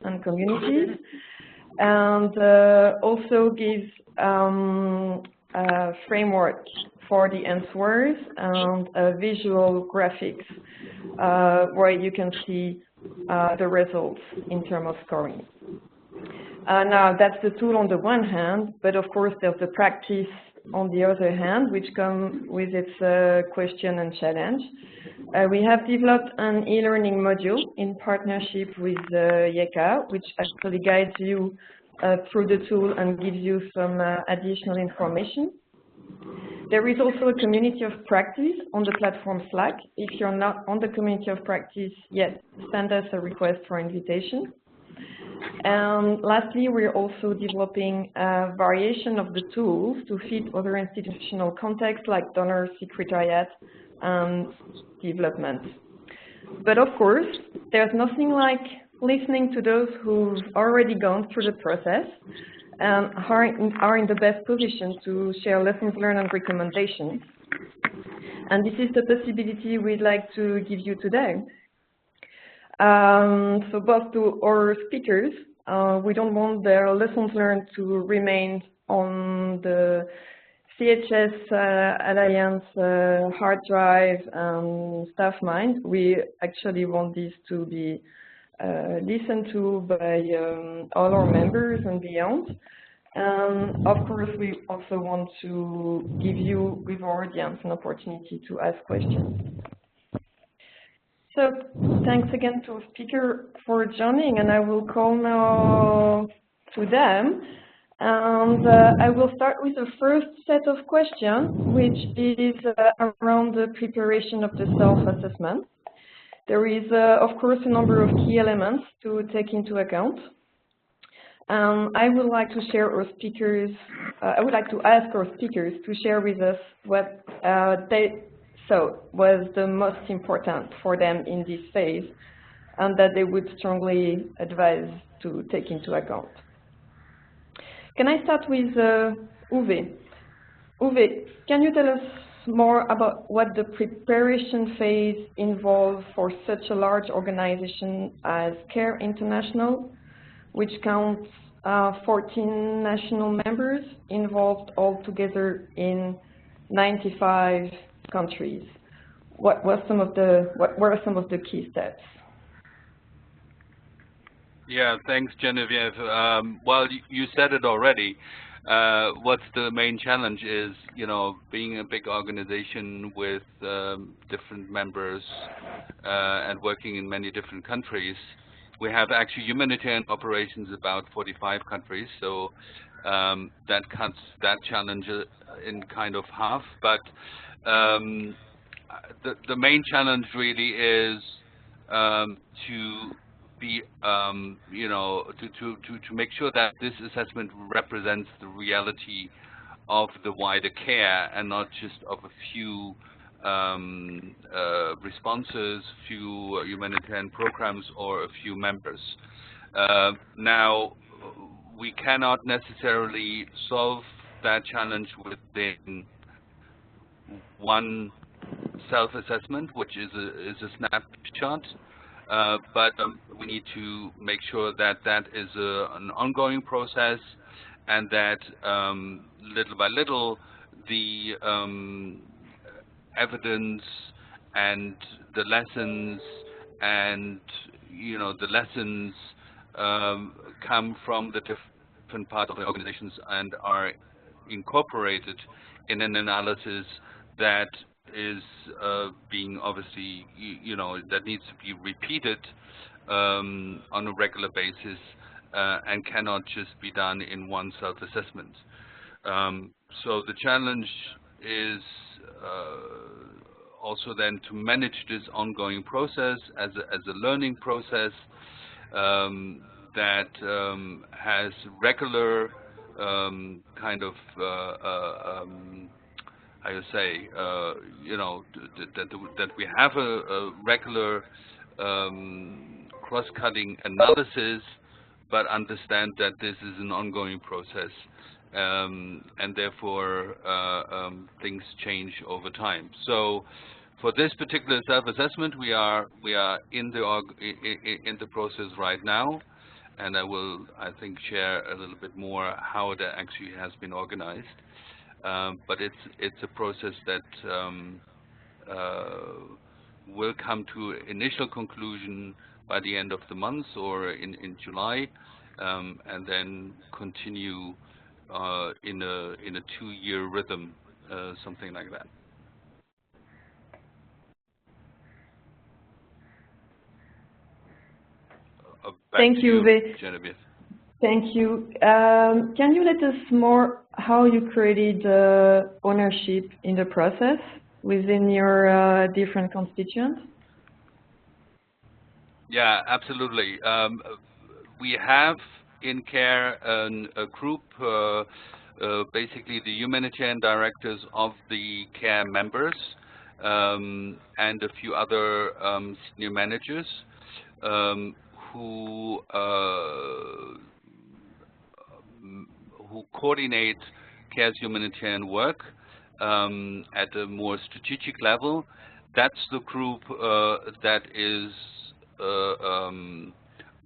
and communities, and also gives a framework for the answers and visual graphics where you can see the results in terms of scoring. Now, that's the tool on the one hand, but of course there's the practice on the other hand, which comes with its question and challenge. We have developed an e-learning module in partnership with YECA, which actually guides you through the tool and gives you some additional information. There is also a community of practice on the platform Slack. If you're not on the community of practice yet, send us a request for invitation. And lastly, we're also developing a variation of the tools to fit other institutional contexts like donor secretariat and development. But of course, there's nothing like listening to those who've already gone through the process and are in the best position to share lessons learned and recommendations. And this is the possibility we'd like to give you today. So both to our speakers, we don't want their lessons learned to remain on the CHS Alliance hard drive and staff mind. We actually want this to be listened to by all our members and beyond. And of course, we also want to give you, with our audience, an opportunity to ask questions. So thanks again to speaker for joining, and I will call now to them. And I will start with the first set of questions, which is around the preparation of the self-assessment. There is, of course, a number of key elements to take into account. I would like to share our speakers. I would like to ask our speakers to share with us what they thought was the most important for them in this phase, and that they would strongly advise to take into account. Can I start with Uwe? Uwe, can you tell us more about what the preparation phase involves for such a large organization as CARE International, which counts 14 national members involved altogether in 95 countries? What were some of the key steps? Yeah, thanks, Genevieve. Well, you said it already. What's the main challenge is, you know, being a big organization with different members and working in many different countries. We have actually humanitarian operations about 45 countries, so that cuts that challenge in kind of half. But the main challenge really is to be, you know, to make sure that this assessment represents the reality of the wider care and not just of a few responses, few humanitarian programs, or a few members. Now, we cannot necessarily solve that challenge within one self-assessment, which is a snapshot. But we need to make sure that that is an ongoing process, and that little by little the evidence and the lessons and, you know, the lessons come from the different parts of the organizations and are incorporated in an analysis that is being obviously, you know, that needs to be repeated on a regular basis and cannot just be done in one self-assessment. So the challenge is also then to manage this ongoing process as a learning process that has regular kind of how you say, you know, that we have a regular cross-cutting analysis, but understand that this is an ongoing process, and therefore things change over time. So, for this particular self-assessment, we are in the process right now, and I will, I think, share a little bit more how that actually has been organized. But it's a process that will come to initial conclusion by the end of the month or in July, and then continue in a 2-year rhythm, something like that. Thank you, Uwe. Genevieve. Thank you. Can you let us more how you created ownership in the process within your different constituents? Yeah, absolutely. We have in CARE a group, basically the humanitarian directors of the CARE members, and a few other senior managers who coordinate CARE's humanitarian work at a more strategic level. That's the group that is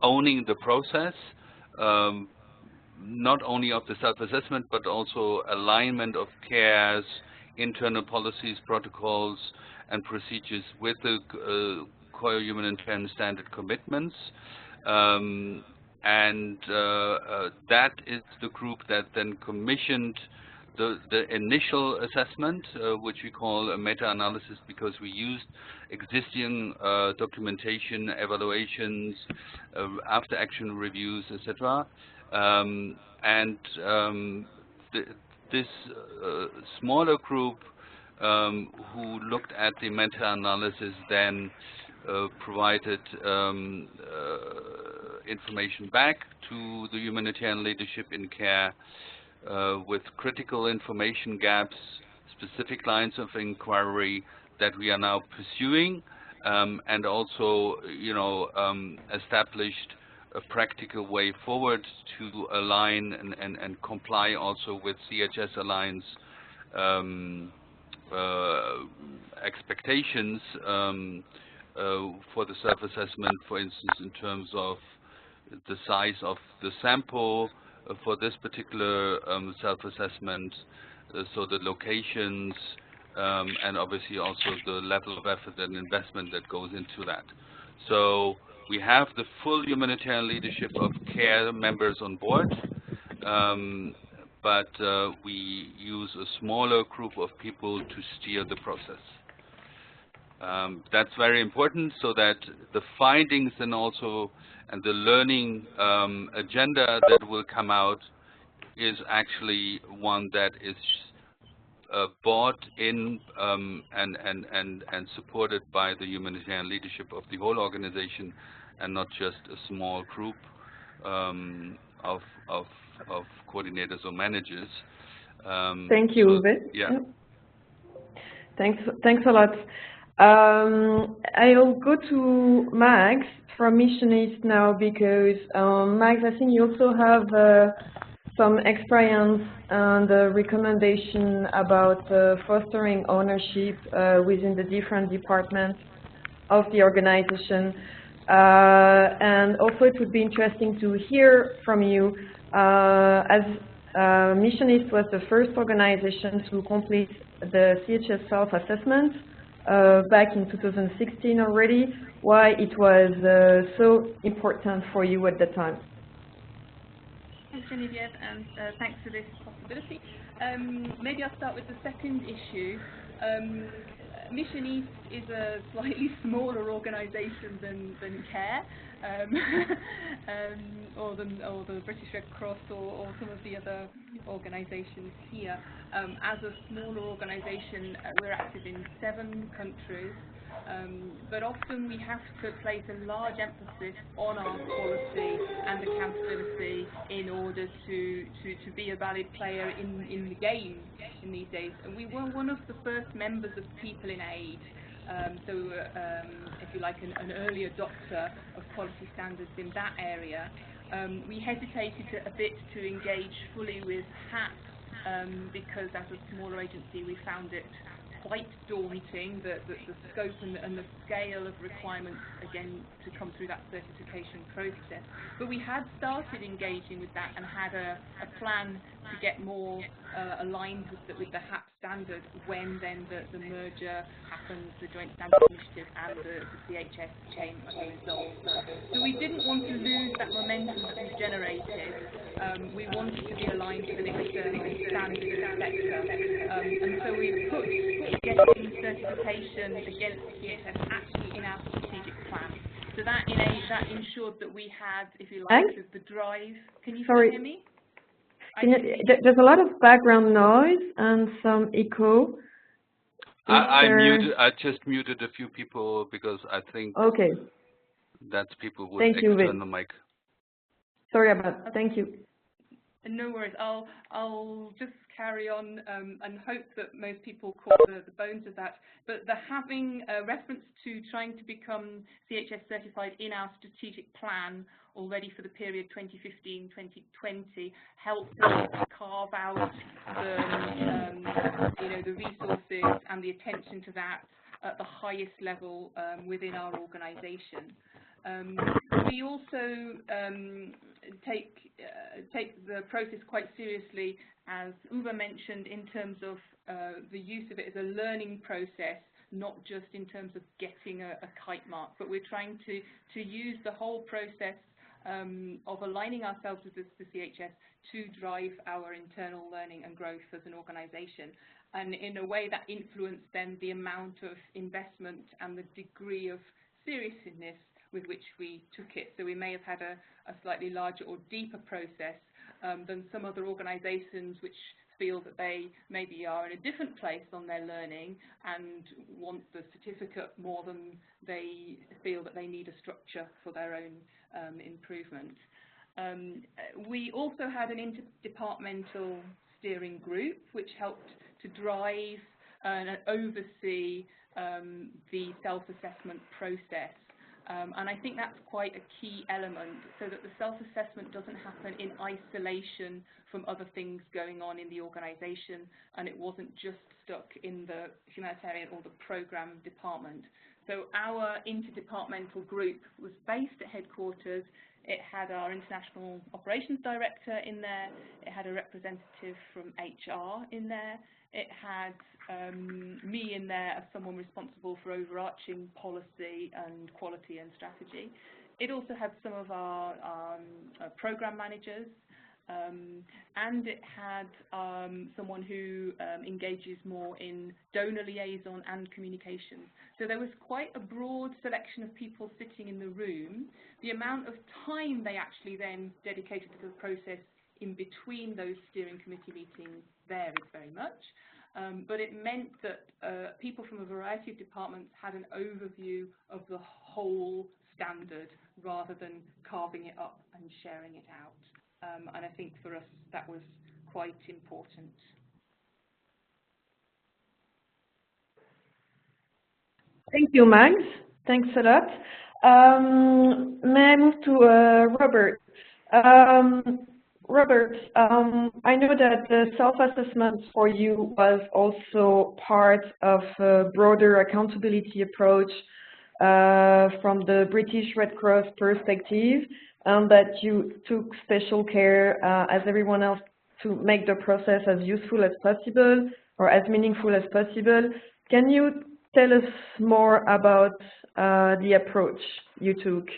owning the process, not only of the self-assessment, but also alignment of CARE's internal policies, protocols, and procedures with the core humanitarian standard commitments. That is the group that then commissioned the initial assessment, which we call a meta-analysis, because we used existing documentation, evaluations, after-action reviews, etc. This smaller group who looked at the meta-analysis then provided information back to the humanitarian leadership in CARE with critical information gaps, specific lines of inquiry that we are now pursuing, and also, established a practical way forward to align and comply also with CHS Alliance expectations for the self-assessment, for instance, in terms of the size of the sample for this particular self-assessment, so the locations, and obviously also the level of effort and investment that goes into that. So we have the full humanitarian leadership of CARE members on board, but we use a smaller group of people to steer the process. That's very important, so that the findings and also the learning agenda that will come out is actually one that is bought in and supported by the humanitarian leadership of the whole organization, and not just a small group of coordinators or managers. Thank you, Uwe. Yeah. Thanks a lot. I'll go to Max from Mission East now, because Max, I think you also have some experience and recommendation about fostering ownership within the different departments of the organization. And also it would be interesting to hear from you, as Mission East was the first organization to complete the CHS self-assessment back in 2016 already, why it was so important for you at the time. Thanks, Genevieve, and thanks for this possibility. Maybe I'll start with the second issue. Mission East is a slightly smaller organisation than CARE, or the British Red Cross, or some of the other organisations here. As a smaller organisation, we're active in 7 countries, but often we have to place a large emphasis on our quality and accountability in order to be a valid player in the game in these days. And we were one of the first members of People in Aid, so if you like, an early adopter of quality standards in that area. We hesitated a bit to engage fully with HAP because as a smaller agency we found it quite daunting, the scope and the scale of requirements, again, to come through that certification process. But we had started engaging with that and had a plan to get more aligned with the HAP standard when then the merger happens, the Joint Standards Initiative and the CHS came as a result. So we didn't want to lose that momentum that we've generated. We wanted to be aligned with an external standard sector. And so we put getting certification against CHS actually in our strategic plan. So that ensured that we had, if you like, the drive. Can you hear me? There's a lot of background noise and some echo. I just muted a few people because I think that's people with external mic. Sorry about that. Thank you. No worries. I'll just carry on and hope that most people caught the bones of that. But having a reference to trying to become CHS certified in our strategic plan already for the period 2015-2020 helped us carve out the resources and the attention to that at the highest level within our organisation. We also take the process quite seriously, as Uwe mentioned, in terms of the use of it as a learning process, not just in terms of getting a kite mark, but we're trying to use the whole process of aligning ourselves with the CHS to drive our internal learning and growth as an organisation, and in a way that influenced then the amount of investment and the degree of seriousness with which we took it. So we may have had a slightly larger or deeper process than some other organisations which feel that they maybe are in a different place on their learning and want the certificate more than they feel that they need a structure for their own improvement. We also had an interdepartmental steering group which helped to drive and oversee the self-assessment process. And I think that's quite a key element, so that the self-assessment doesn't happen in isolation from other things going on in the organisation, and it wasn't just stuck in the humanitarian or the programme department. So our interdepartmental group was based at headquarters. It had our International Operations Director in there. It had a representative from HR in there. It had me in there as someone responsible for overarching policy and quality and strategy. It also had some of our program managers, and it had someone who engages more in donor liaison and communications. So there was quite a broad selection of people sitting in the room. The amount of time they actually then dedicated to the process in between those steering committee meetings varied very much. But it meant that people from a variety of departments had an overview of the whole standard rather than carving it up and sharing it out. And I think for us that was quite important. Thank you, Mags. Thanks a lot. May I move to Robert? Robert, I know that the self-assessment for you was also part of a broader accountability approach from the British Red Cross perspective, and that you took special care, as everyone else, to make the process as useful as possible or as meaningful as possible. Can you tell us more about the approach you took?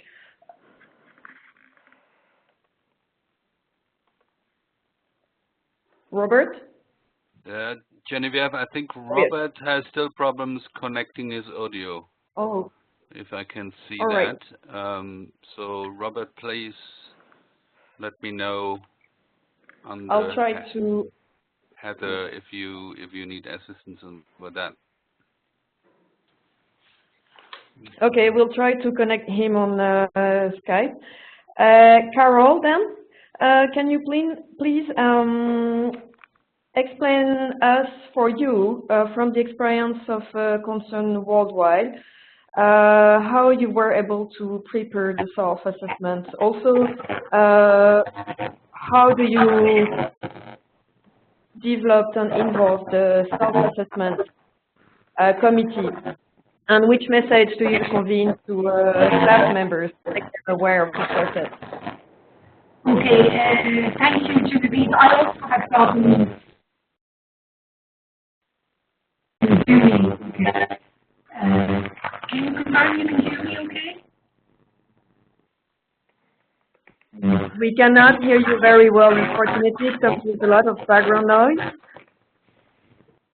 Robert? Genevieve, I think Robert has still problems connecting his audio. Oh. If I can see All that. Right. So Robert, please let me know on I'll try to Heather if you need assistance with that. Okay, we'll try to connect him on Skype. Carol, then, can you please explain us for you from the experience of Concern Worldwide how you were able to prepare the self-assessment? Also, how do you develop and involve the self-assessment committee? And which message do you convene to staff members to make them aware of the process? Okay, thank you, Genevieve. I also have problems. Can you confirm you can hear me okay? We cannot hear you very well, unfortunately, because there's a lot of background noise.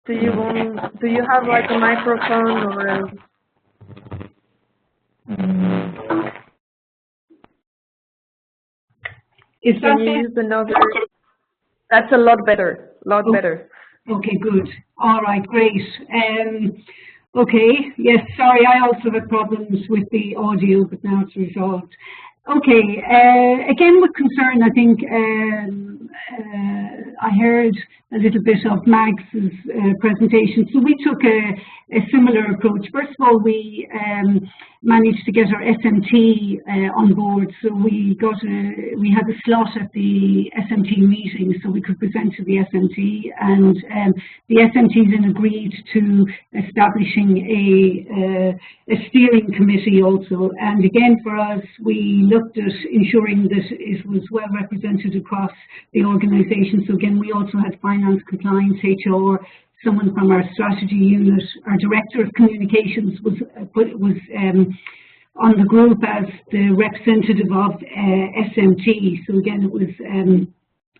Do you have like a microphone or can you use another? That's a lot better, better. Okay, good. All right, great. Okay, yes, sorry, I also had problems with the audio, but now it's resolved. Okay, again with concern, I think I heard a little bit of Mag's presentation. So we took a similar approach. First of all, we managed to get our SMT on board. So we had a slot at the SMT meeting so we could present to the SMT, and the SMT then agreed to establishing a steering committee also. And again, for us, we looked at ensuring that it was well represented across the organisation. So again, we also had finance, compliance, HR, someone from our strategy unit. Our director of communications was on the group as the representative of SMT. So again, it was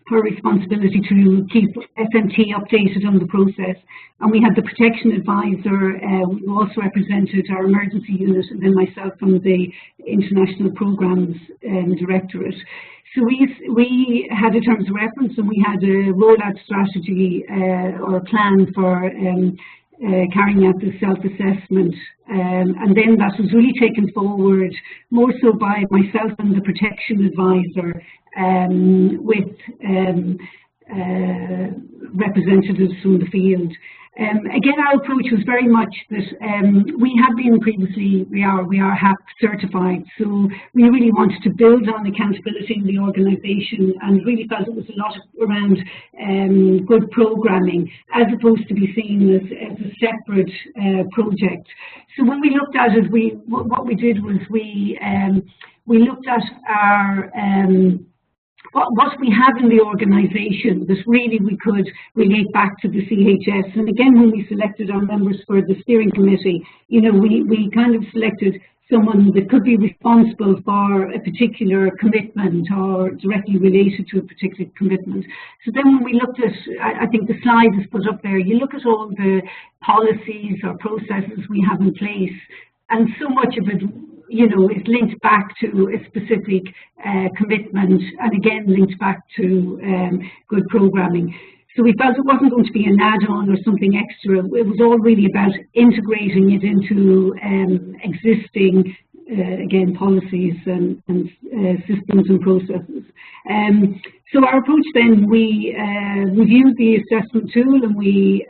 her responsibility to keep SMT updated on the process. And we had the protection advisor, we also represented our emergency unit, and then myself from the International Programs Directorate. So we had a terms of reference, and we had a rollout strategy or a plan for carrying out the self-assessment. And then that was really taken forward more so by myself and the protection advisor, with representatives from the field. Again, our approach was very much that we have been previously, we are HAP certified, so we really wanted to build on accountability in the organisation, and really felt it was a lot around good programming, as opposed to be seen as a separate project. So when we looked at it, what we did was we looked at our what we have in the organisation that really we could relate back to the CHS. And again, when we selected our members for the steering committee, you know, we kind of selected someone that could be responsible for a particular commitment or directly related to a particular commitment. So then when we looked at, I think the slide is put up there, you look at all the policies or processes we have in place, and so much of it, you know, is linked back to a specific commitment, and again linked back to good programming. So we felt it wasn't going to be an add-on or something extra. It was all really about integrating it into existing, again, policies and systems and processes. So our approach then, we reviewed the assessment tool, and we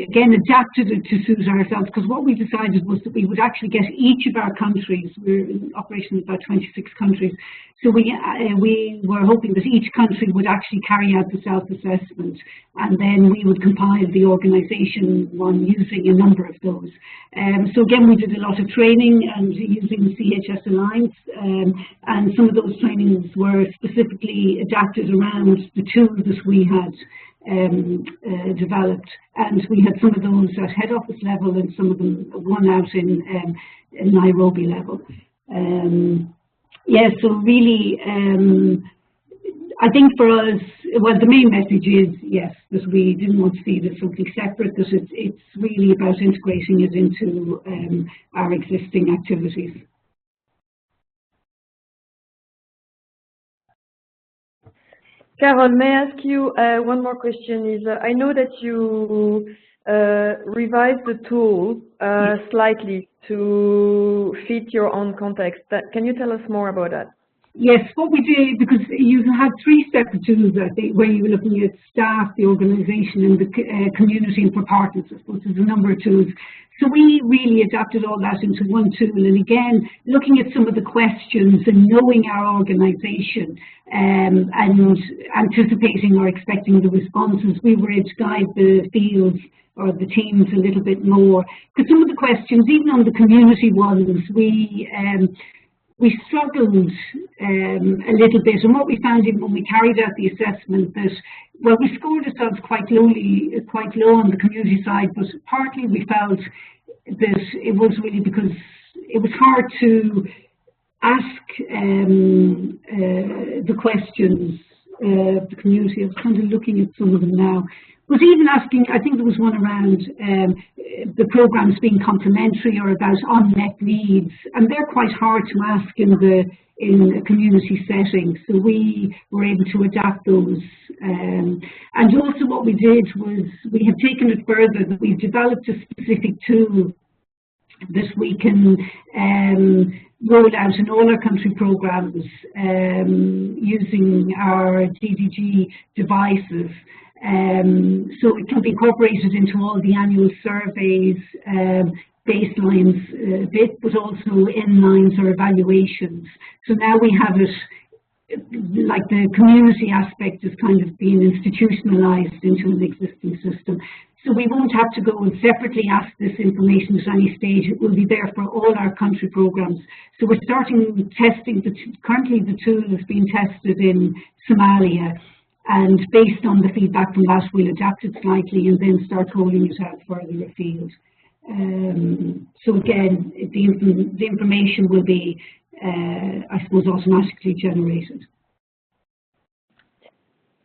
again adapted it to suit ourselves, because what we decided was that we would actually get each of our countries, we're in operation in about 26 countries, so we were hoping that each country would actually carry out the self-assessment, and then we would compile the organisation one using a number of those. So again, we did a lot of training and using the CHS Alliance, and some of those trainings were specifically adapted around the tools that we had developed, and we had some of those at head office level and some of them one out in Nairobi level. Yeah, so really, I think for us, well, the main message is, yes, that we didn't want to see it as something separate, that it's really about integrating it into our existing activities. Carol, may I ask you one more question? I know that you revised the tool slightly to fit your own context. Can you tell us more about that? Yes, what we did, because you had three separate tools, I think, where you were looking at staff, the organisation, and the community, and for partners. I suppose there's a number of tools. So we really adapted all that into one tool, and again, looking at some of the questions and knowing our organisation and anticipating or expecting the responses, we were able to guide the fields or the teams a little bit more. Because some of the questions, even on the community ones, we struggled a little bit, and what we found when we carried out the assessment that, well, we scored ourselves quite low on the community side, but partly we felt that it was really because it was hard to ask the questions of the community. I was kind of looking at some of them now. But even asking, I think there was one around the programs being complementary or about unmet needs, and they're quite hard to ask in a community setting. So we were able to adapt those. And also what we did was we have taken it further, that we've developed a specific tool that we can roll out in all our country programs using our DDG devices. So it can be incorporated into all the annual surveys, baselines bit, but also inlines or evaluations. So now we have it, like the community aspect is kind of being institutionalized into an existing system. So we won't have to go and separately ask this information at any stage. It will be there for all our country programs. So we're starting testing, currently the tool is being tested in Somalia, and based on the feedback from that, we'll adapt it slightly and then start rolling it out further afield. So again, the information will be, I suppose, automatically generated.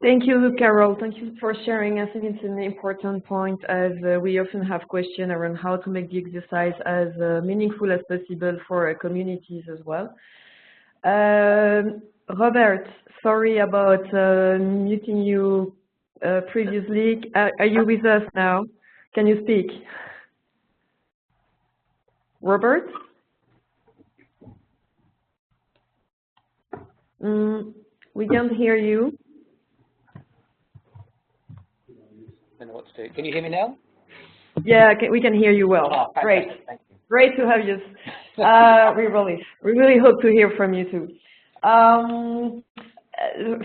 Thank you, Carol. Thank you for sharing. I think it's an important point, as we often have questions around how to make the exercise as meaningful as possible for communities as well. Robert, sorry about muting you previously. Are you with us now? Can you speak? Robert? We can't hear you. I don't know what to do. Can you hear me now? Yeah, we can hear you well. Oh, great. Thank you. Great to have you. We really hope to hear from you too.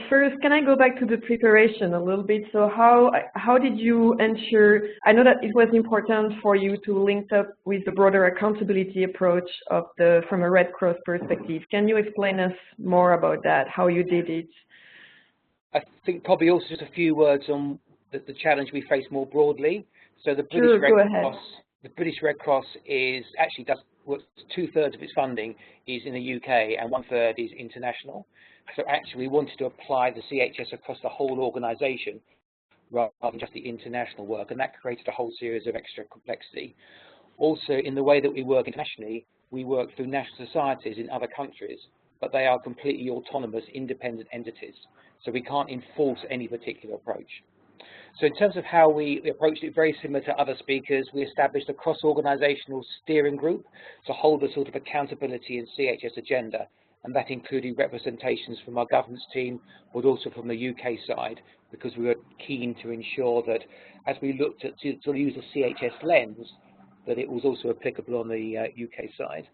First, can I go back to the preparation a little bit? So how did you ensure, I know that it was important for you to link up with the broader accountability approach of from a Red Cross perspective. Can you explain us more about that, how you did it? I think probably also just a few words on the challenge we face more broadly. So the British Red Cross is actually does 2/3 of its funding is in the UK and 1/3 is international. So actually we wanted to apply the CHS across the whole organisation rather than just the international work, and that created a whole series of extra complexity. Also, in the way that we work internationally, we work through national societies in other countries, but they are completely autonomous, independent entities. So we can't enforce any particular approach. So in terms of how we approached it, very similar to other speakers, we established a cross-organisational steering group to hold the sort of accountability and CHS agenda, and that included representations from our governance team, but also from the UK side, because we were keen to ensure that as we looked at to use a CHS lens, that it was also applicable on the UK side.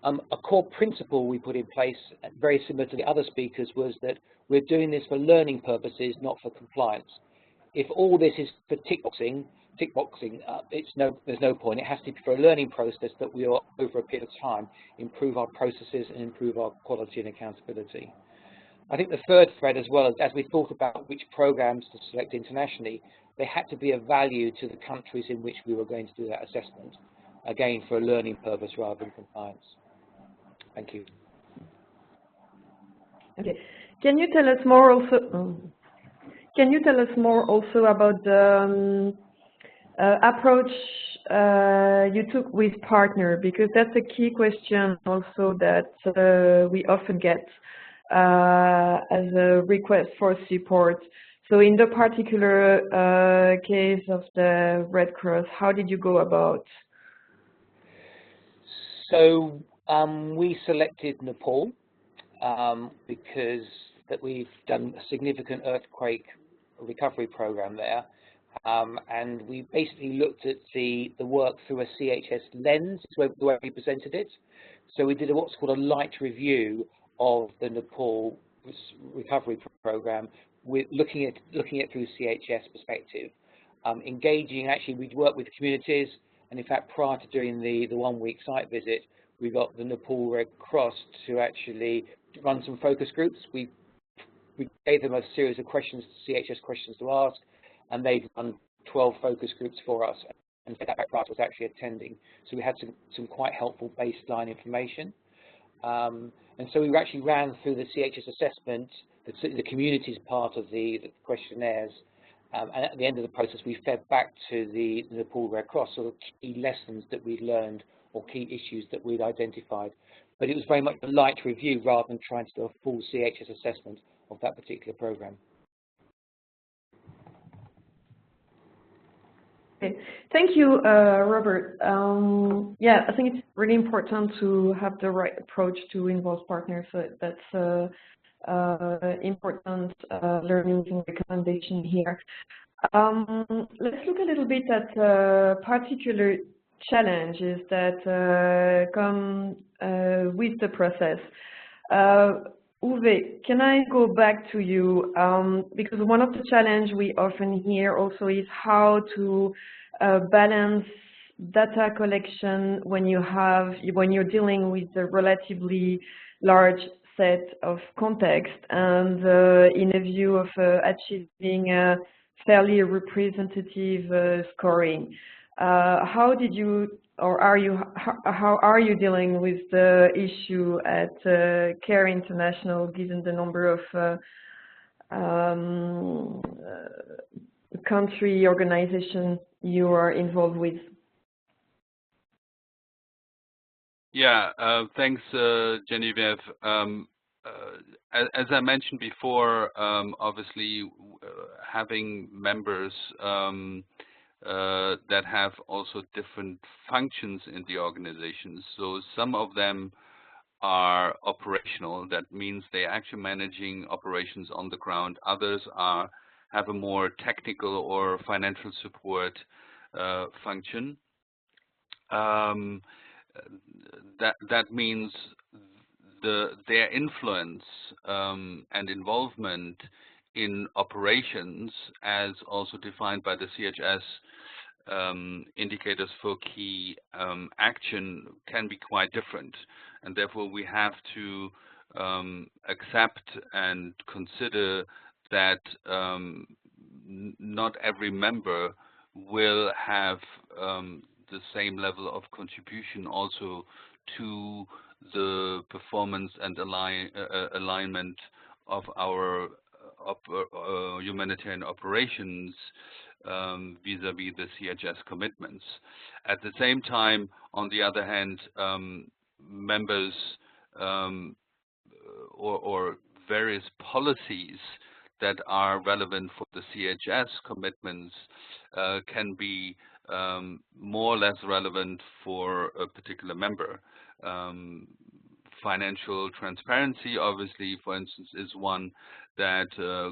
A core principle we put in place, very similar to the other speakers, was that we're doing this for learning purposes, not for compliance. If all this is for tick boxing, there's no point. It has to be for a learning process that we will, over a period of time, improve our processes and improve our quality and accountability. I think the third thread, as well, as we thought about which programs to select internationally, they had to be of value to the countries in which we were going to do that assessment, again for a learning purpose rather than compliance. Thank you. Okay. Can you tell us more also? Can you tell us more also about the approach you took with partner, because that's a key question also that we often get as a request for support. So in the particular case of the Red Cross, how did you go about? So we selected Nepal because we've done a significant earthquake recovery program there, and we basically looked at the work through a CHS lens, the way we presented it. So we did what's called a light review of the Nepal recovery program, with looking at through CHS perspective. engaging. Actually, we'd work with communities, and in fact, prior to doing the 1-week site visit, we got the Nepal Red Cross to actually run some focus groups. We gave them a series of questions, CHS questions to ask, and they've done 12 focus groups for us, and that class was actually attending. So we had some quite helpful baseline information. And so we actually ran through the CHS assessment, the communities part of the questionnaires, and at the end of the process, we fed back to the Nepal Red Cross sort of key lessons that we'd learned or key issues that we'd identified. But it was very much a light review rather than trying to do a full CHS assessment of that particular program. Okay. Thank you, Robert. Yeah, I think it's really important to have the right approach to involve partners. So that's important learnings and recommendation here. Let's look a little bit at particular challenges that come with the process. Uwe, can I go back to you? Because one of the challenges we often hear also is how to balance data collection when you're dealing with a relatively large set of context and in a view of achieving a fairly representative scoring. How did you, or how are you dealing with the issue at CARE International, given the number of country organizations you are involved with? Yeah, thanks, Genevieve. As I mentioned before, obviously having members that have also different functions in the organizations. So some of them are operational. That means they're actually managing operations on the ground. Others have a more technical or financial support function. That means their influence and involvement in operations, as also defined by the CHS indicators for key action, can be quite different, and therefore we have to accept and consider that not every member will have the same level of contribution also to the performance and alignment of our humanitarian operations vis-a-vis the CHS commitments. At the same time, on the other hand, members or various policies that are relevant for the CHS commitments can be more or less relevant for a particular member. Financial transparency, obviously, for instance, is one that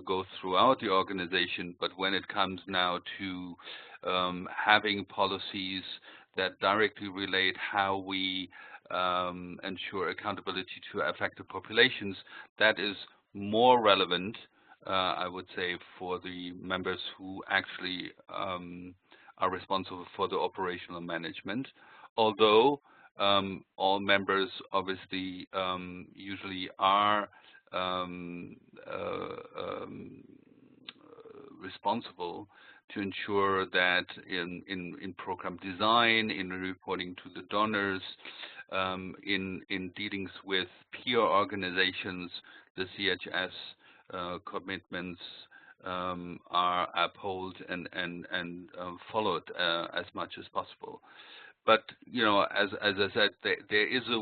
goes throughout the organization, but when it comes now to having policies that directly relate how we ensure accountability to affected populations, that is more relevant, I would say, for the members who actually are responsible for the operational management. Although all members obviously usually are responsible to ensure that in program design, in reporting to the donors, in dealings with peer organizations, the CHS commitments are upheld and followed as much as possible. But as I said, there is a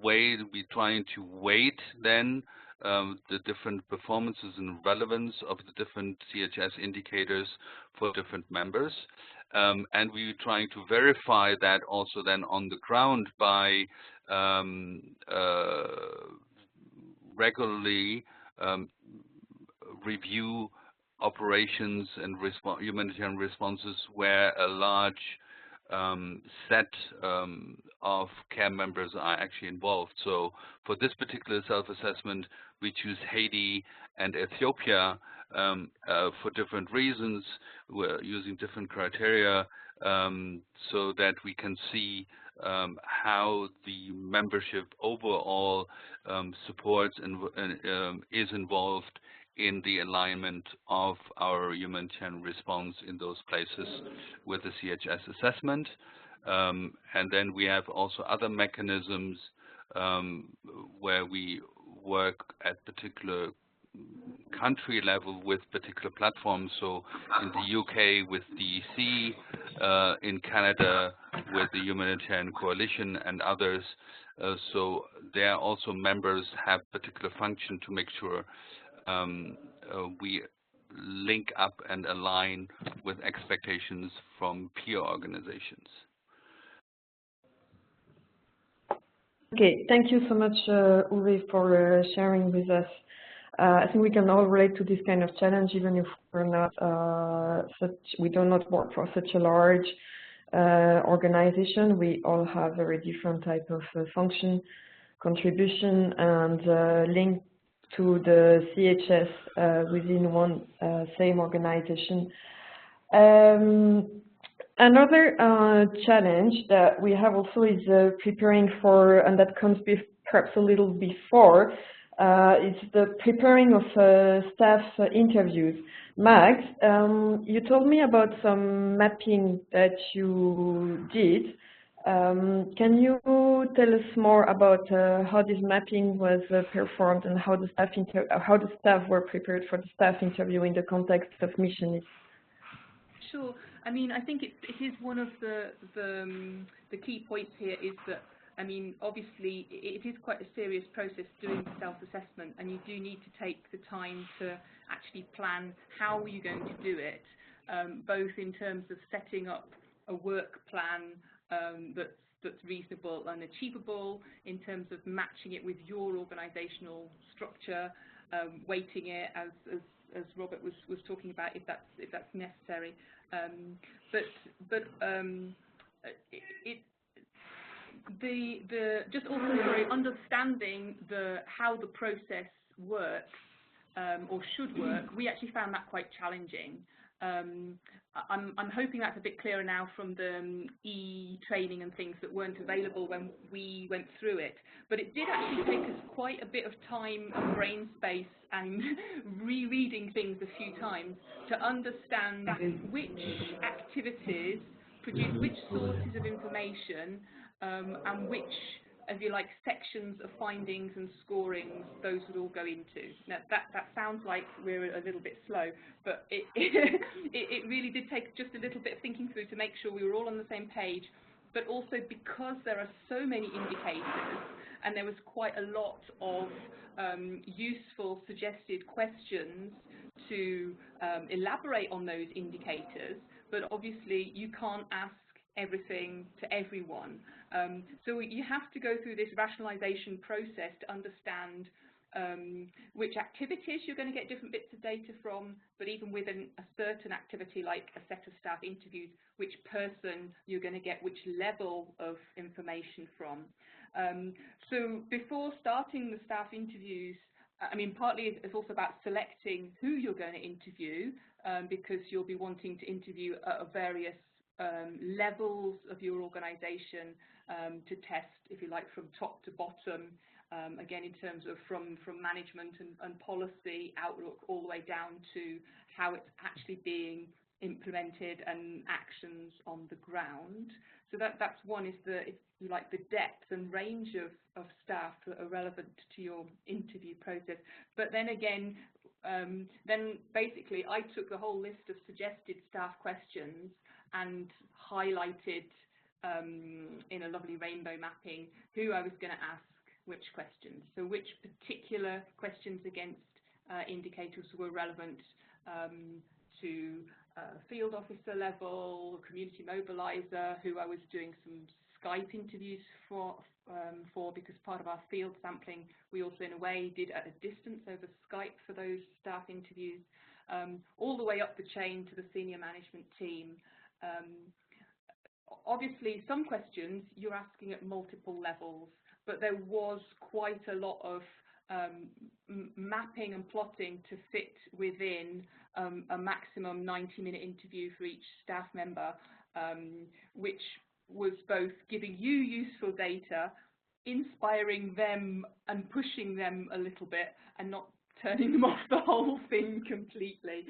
way to be trying to weight then the different performances and relevance of the different CHS indicators for different members, and we're trying to verify that also then on the ground by regularly review operations and humanitarian responses where a large set of care members are actually involved. So for this particular self-assessment, we choose Haiti and Ethiopia for different reasons. We're using different criteria so that we can see how the membership overall supports and is involved in the alignment of our humanitarian response in those places with the CHS assessment. And then we have also other mechanisms where we work at particular country level with particular platforms. So in the UK with DEC, in Canada with the Humanitarian Coalition and others. So there also members have particular function to make sure we link up and align with expectations from peer organizations. Okay, thank you so much, Uwe, for sharing with us. I think we can all relate to this kind of challenge, even if we're not we do not work for such a large organization. We all have very different type of function, contribution, and link to the CHS within one same organization. Another challenge that we have also is preparing for, and that comes perhaps a little before, is the preparing of staff interviews. Max, you told me about some mapping that you did. Can you tell us more about how this mapping was performed and how the staff were prepared for the staff interview in the context of mission? Sure. I mean, I think it is one of the key points here is that, I mean, obviously it is quite a serious process doing self-assessment, and you do need to take the time to actually plan how you're going to do it, both in terms of setting up a work plan that's reasonable and achievable, in terms of matching it with your organisational structure, weighting it as Robert was talking about, if that's necessary. Just also understanding how the process works or should work, we actually found that quite challenging. I'm hoping that's a bit clearer now from the e-training and things that weren't available when we went through it. But it did actually take us quite a bit of time and brain space and rereading things a few times to understand which activities produce which sources of information and which, if you like, sections of findings and scorings those would all go into. Now that sounds like we're a little bit slow, but it really did take just a little bit of thinking through to make sure we were all on the same page, but also because there are so many indicators and there was quite a lot of useful suggested questions to elaborate on those indicators, but obviously you can't ask everything to everyone. So you have to go through this rationalization process to understand which activities you're going to get different bits of data from, but even within a certain activity like a set of staff interviews, which person you're going to get which level of information from. So before starting the staff interviews, I mean, partly it's also about selecting who you're going to interview, because you'll be wanting to interview at various levels of your organisation to test, if you like, from top to bottom, again in terms of from management and policy outlook all the way down to how it's actually being implemented and actions on the ground. So that's one, is the, if you like, the depth and range of staff that are relevant to your interview process. But then again, then basically I took the whole list of suggested staff questions and highlighted in a lovely rainbow mapping who I was going to ask which questions. So which particular questions against indicators were relevant to field officer level, community mobiliser, who I was doing some Skype interviews for because part of our field sampling we also in a way did at a distance over Skype for those staff interviews, all the way up the chain to the senior management team. obviously some questions you're asking at multiple levels, but there was quite a lot of mapping and plotting to fit within a maximum 90-minute interview for each staff member, which was both giving you useful data, inspiring them and pushing them a little bit, and not turning them off the whole thing completely.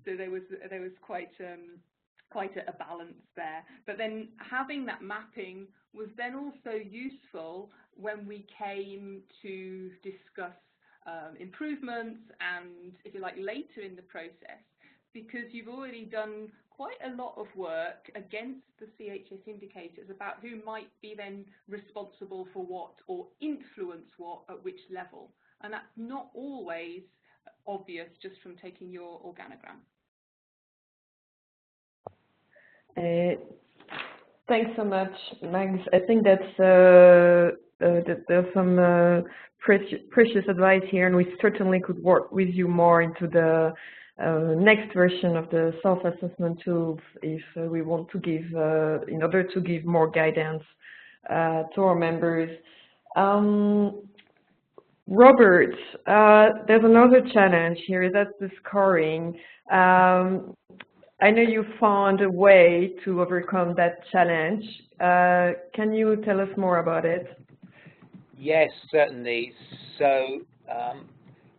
So there was quite a balance there. But then having that mapping was then also useful when we came to discuss improvements and, if you like, later in the process, because you've already done quite a lot of work against the CHS indicators about who might be then responsible for what or influence what at which level. And that's not always obvious just from taking your organogram. Thanks so much, Mags. I think that's there's some precious advice here, and we certainly could work with you more into the next version of the self-assessment tools if we want to give, in order to give more guidance to our members. Robert, there's another challenge here, that's the scoring. I know you found a way to overcome that challenge. Can you tell us more about it? Yes, certainly. So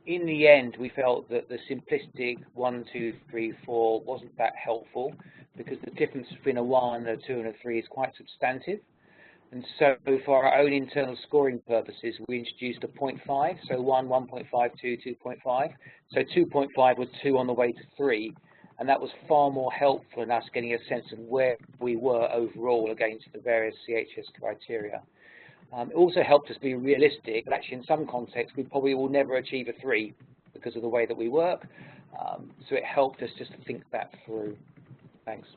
in the end, we felt that the simplistic 1, 2, 3, 4 wasn't that helpful, because the difference between a 1, a 2 and a 3 is quite substantive. And so for our own internal scoring purposes, we introduced a 0.5, so 1, 1.5, 2, 2.5. So 2.5 was 2 on the way to 3, and that was far more helpful in us getting a sense of where we were overall against the various CHS criteria. It also helped us be realistic, but actually in some contexts we probably will never achieve a 3 because of the way that we work. So it helped us just to think that through. Thanks.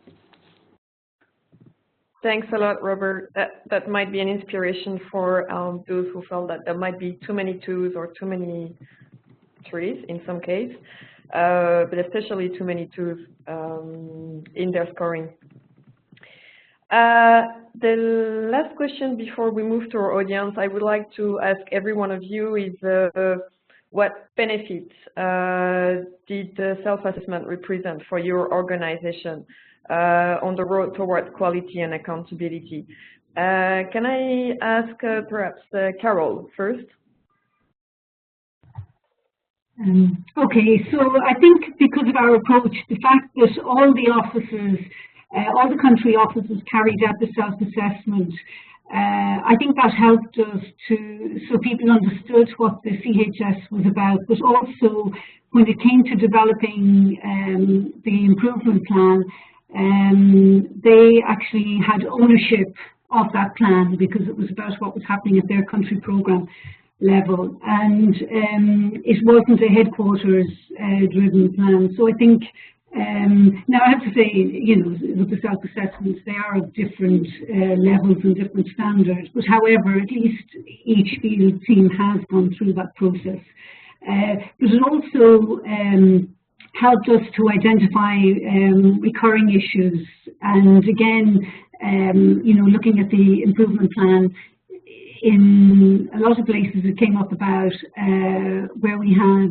Thanks a lot, Robert. That might be an inspiration for those who felt that there might be too many 2s or too many 3s in some case, but especially too many 2s in their scoring. The last question before we move to our audience, I would like to ask every one of you is what benefits did the self-assessment represent for your organization on the road towards quality and accountability? Can I ask perhaps Carol first? Okay, so I think because of our approach, the fact that all the offices, all the country offices carried out the self-assessment, I think that helped us so people understood what the CHS was about, but also when it came to developing the improvement plan, they actually had ownership of that plan because it was about what was happening at their country program level, and it wasn't a headquarters driven plan. So I think now I have to say, you know, with the self-assessments, they are of different levels and different standards, but however, at least each field team has gone through that process. But it also helped us to identify recurring issues, and again, you know, looking at the improvement plan, in a lot of places it came up about where we had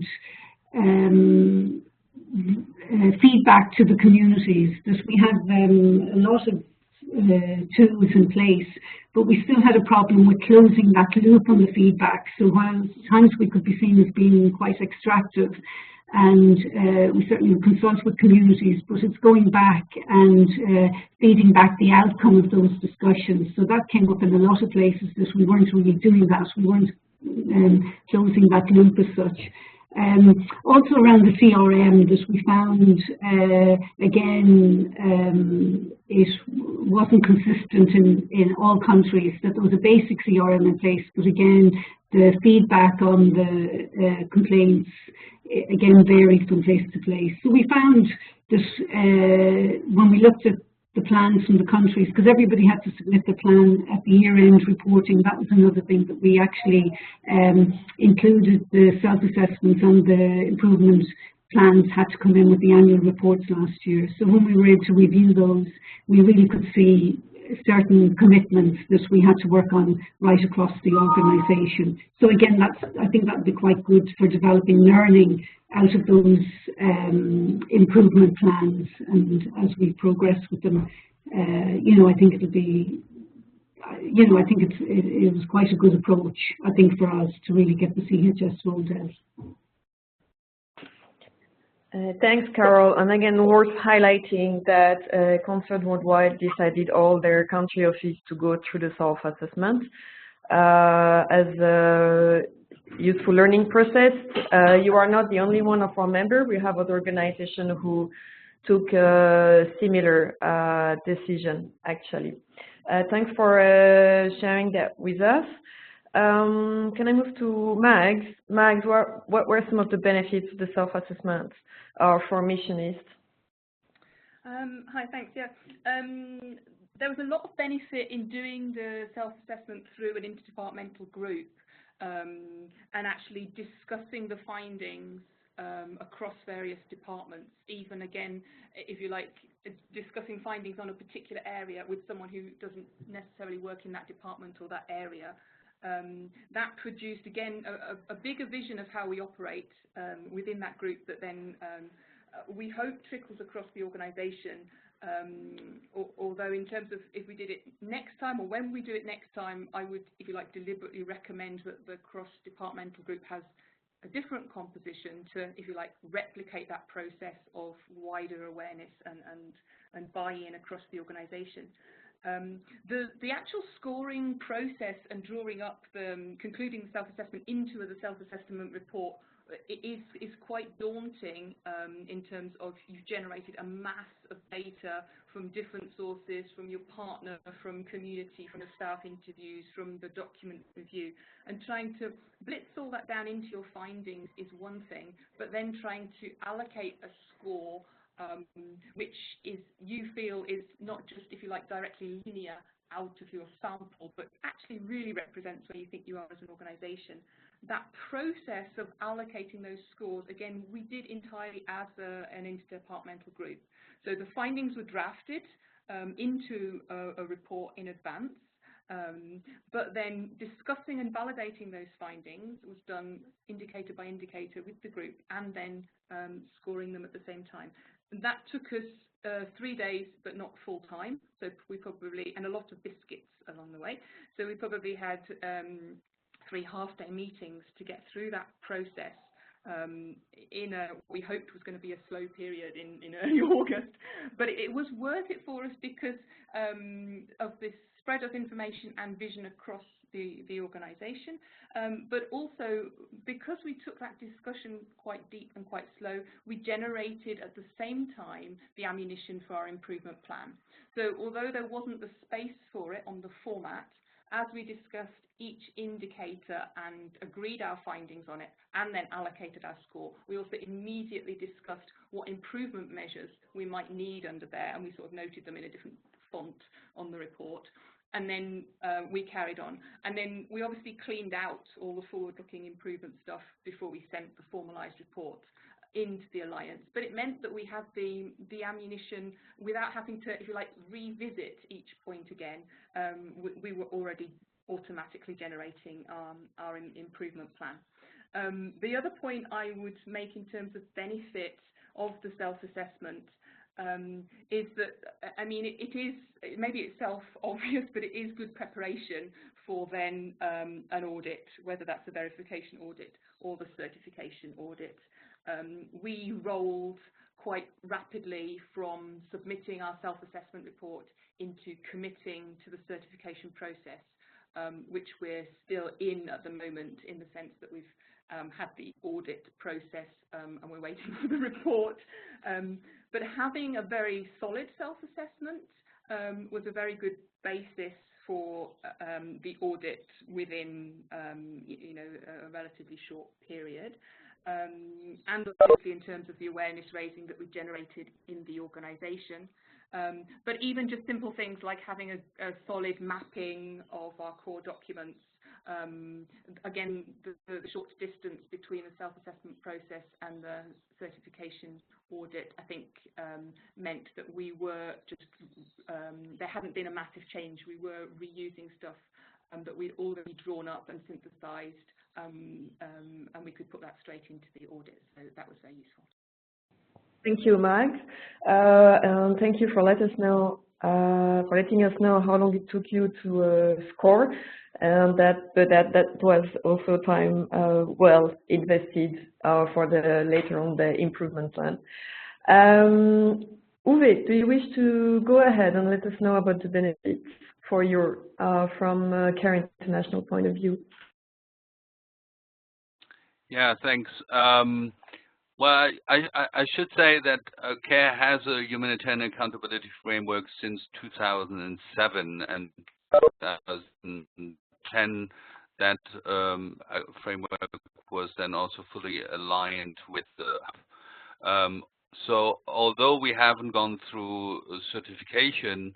feedback to the communities, that we had a lot of tools in place, but we still had a problem with closing that loop on the feedback. So while at times we could be seen as being quite extractive, and we certainly consult with communities, but it's going back and feeding back the outcome of those discussions. So that came up in a lot of places, that we weren't really doing that. We weren't closing that loop as such. Also around the CRM, that we found, again, it wasn't consistent in all countries, that there was a basic CRM in place, but again, the feedback on the complaints, again, varied from place to place. So we found that when we looked at the plans from the countries, because everybody had to submit the plan at the year-end reporting, that was another thing that we actually included the self-assessments and the improvement plans had to come in with the annual reports last year. So when we were able to review those, we really could see certain commitments that we had to work on right across the organisation. So again, I think that would be quite good for developing learning out of those improvement plans, and as we progress with them, I think it'll be, I think it was quite a good approach, I think, for us to really get the CHS rolled out. Thanks, Carol. And again, worth highlighting that Concert Worldwide decided all their country office to go through the self-assessment as a useful learning process. You are not the only one of our members. We have other organizations who took a similar decision, actually. Thanks for sharing that with us. Can I move to Mags? Mags, what were some of the benefits of the self-assessment for missionists? Hi, thanks. Yeah, there was a lot of benefit in doing the self-assessment through an interdepartmental group and actually discussing the findings across various departments, even again, if you like, discussing findings on a particular area with someone who doesn't necessarily work in that department or that area. That produced, again, a bigger vision of how we operate within that group that then we hope trickles across the organisation. Although in terms of if we did it next time or when we do it next time, I would, if you like, deliberately recommend that the cross-departmental group has a different composition to, if you like, replicate that process of wider awareness and buy-in across the organisation. The actual scoring process and drawing up the concluding the self-assessment into the self-assessment report is quite daunting in terms of you've generated a mass of data from different sources, from your partner, from community, from the staff interviews, from the document review, and trying to blitz all that down into your findings is one thing, but then trying to allocate a score which is, you feel, is not just, if you like, directly linear out of your sample, but actually really represents where you think you are as an organisation. That process of allocating those scores, again, we did entirely as an interdepartmental group. So the findings were drafted into a report in advance, but then discussing and validating those findings was done indicator by indicator with the group, and then scoring them at the same time. That took us 3 days, but not full time. So we probably, and a lot of biscuits along the way. So we probably had 3 half-day meetings to get through that process in a, we hoped was going to be a slow period in early August. But it was worth it for us because of this spread of information and vision across the organisation, but also because we took that discussion quite deep and quite slow, we generated at the same time the ammunition for our improvement plan. So although there wasn't the space for it on the format, as we discussed each indicator and agreed our findings on it and then allocated our score, we also immediately discussed what improvement measures we might need under there, and we sort of noted them in a different font on the report. And then we carried on. And then we obviously cleaned out all the forward-looking improvement stuff before we sent the formalised report into the Alliance. But it meant that we had the ammunition without having to, if you like, revisit each point again. We were already automatically generating our improvement plan. The other point I would make in terms of benefit of the self-assessment is that, I mean, it is, maybe it's self-obvious, but it is good preparation for then an audit, whether that's a verification audit or the certification audit. We rolled quite rapidly from submitting our self-assessment report into committing to the certification process, which we're still in at the moment, in the sense that we've had the audit process and we're waiting for the report. But having a very solid self-assessment was a very good basis for the audit within a relatively short period. And obviously in terms of the awareness raising that we generated in the organisation. But even just simple things like having a solid mapping of our core documents. Again, the short distance between the self-assessment process and the certification audit, I think, meant that we were just, there hadn't been a massive change. We were reusing stuff that we'd already drawn up and synthesized, and we could put that straight into the audit. So that was very useful. Thank you, Max, and thank you for letting us know how long it took you to score, and that was also time well invested for the later on the improvement plan. Uwe, do you wish to go ahead and let us know about the benefits for your from CARE International point of view? Yeah, thanks. Well, I should say that CARE has a humanitarian accountability framework since 2007, and 2010 that framework was then also fully aligned with the hub. So although we haven't gone through certification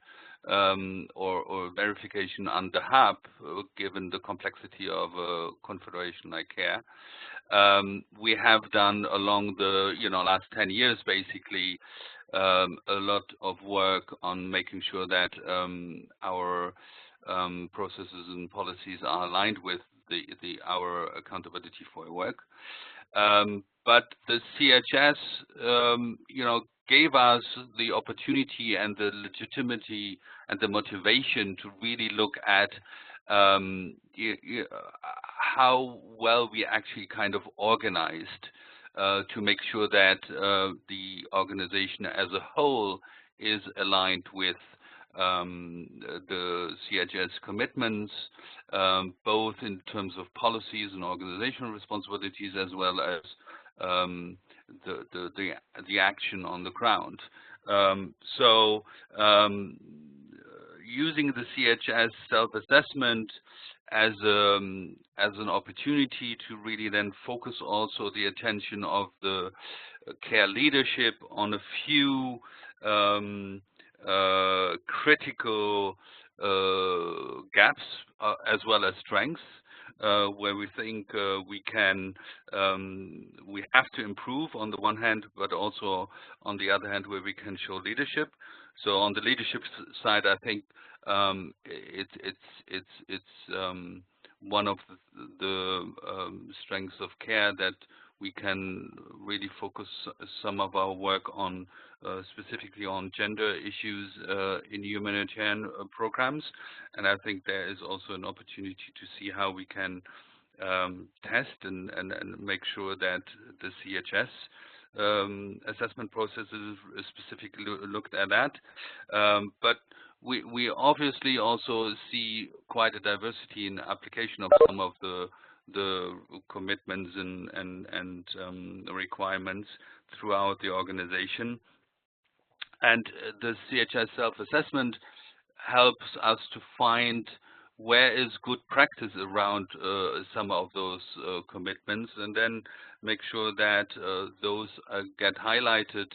or verification under hub, given the complexity of a confederation like CARE, we have done along the last 10 years basically a lot of work on making sure that our processes and policies are aligned with our accountability framework. But the CHS, gave us the opportunity and the legitimacy and the motivation to really look at how well we actually kind of organized to make sure that the organization as a whole is aligned with the CHS commitments, both in terms of policies and organizational responsibilities, as well as the action on the ground. Using the CHS self-assessment as an opportunity to really then focus also the attention of the CARE leadership on a few critical gaps as well as strengths, where we think we have to improve on the one hand, but also on the other hand where we can show leadership. So on the leadership side, I think it's one of the strengths of CARE that we can really focus some of our work on specifically on gender issues in humanitarian programs, and I think there is also an opportunity to see how we can test and make sure that the CHS assessment process is specifically looked at that. But we obviously also see quite a diversity in application of some of the commitments and requirements throughout the organization. And the CHS self-assessment helps us to find where is good practice around some of those commitments, and then make sure that those get highlighted.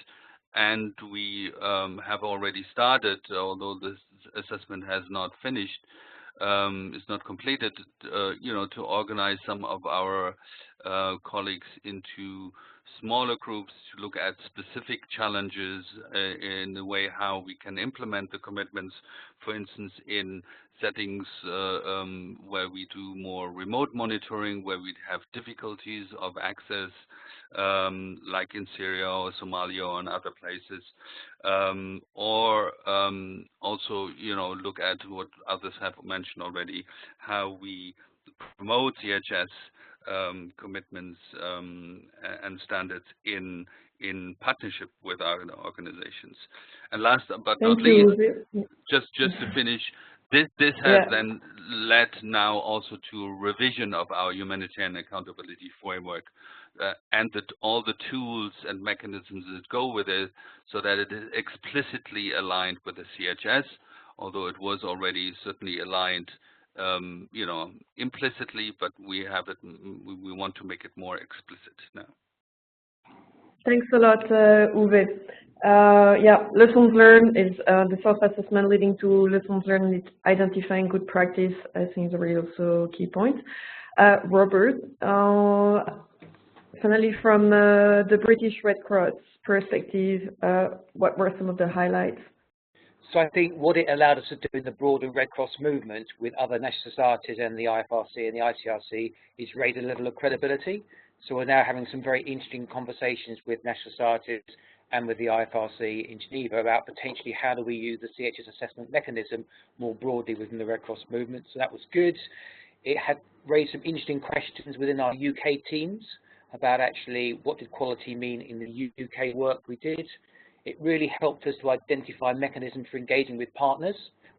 And we have already started, although this assessment has not finished, is not completed, to organize some of our colleagues into smaller groups to look at specific challenges in the way how we can implement the commitments, for instance, in settings where we do more remote monitoring, where we have difficulties of access, like in Syria or Somalia or in other places, or also, look at what others have mentioned already, how we promote CHS commitments and standards in partnership with our organizations. And last but not least, just to finish, this has then led now also to a revision of our humanitarian accountability framework, and all the tools and mechanisms that go with it, so that it is explicitly aligned with the CHS, although it was already certainly aligned implicitly, but we have it. We want to make it more explicit now. Thanks a lot, Uwe. Lessons learned is the self-assessment leading to lessons learned, is identifying good practice. I think is a really also key point. Robert, finally, from the British Red Cross perspective, what were some of the highlights? So I think what it allowed us to do in the broader Red Cross movement with other national societies and the IFRC and the ICRC is raise a level of credibility. So we're now having some very interesting conversations with national societies and with the IFRC in Geneva about potentially how do we use the CHS assessment mechanism more broadly within the Red Cross movement. So that was good. It had raised some interesting questions within our UK teams about actually what did quality mean in the UK work we did. It really helped us to identify mechanisms for engaging with partners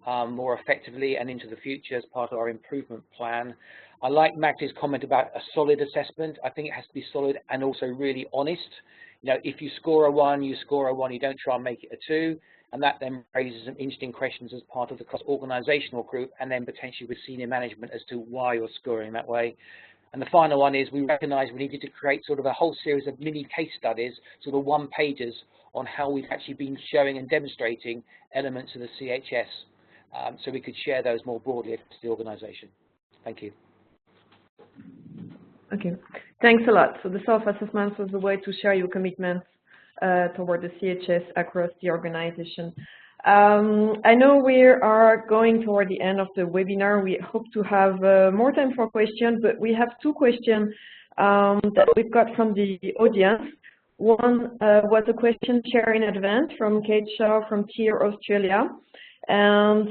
more effectively and into the future as part of our improvement plan. I like Magda's comment about a solid assessment. I think it has to be solid and also really honest. You know, if you score a 1, you score a 1, you don't try and make it a 2. And that then raises some interesting questions as part of the cross-organisational group and then potentially with senior management as to why you're scoring that way. And the final one is we recognise we needed to create sort of a whole series of mini case studies, sort of one-pagers on how we've actually been showing and demonstrating elements of the CHS, so we could share those more broadly across the organisation. Thank you. Okay, thanks a lot. So the self-assessment was the way to share your commitments toward the CHS across the organization. I know we are going toward the end of the webinar. We hope to have more time for questions, but we have 2 questions that we've got from the audience. One was a question shared in advance from Kate Shaw from TIER Australia, and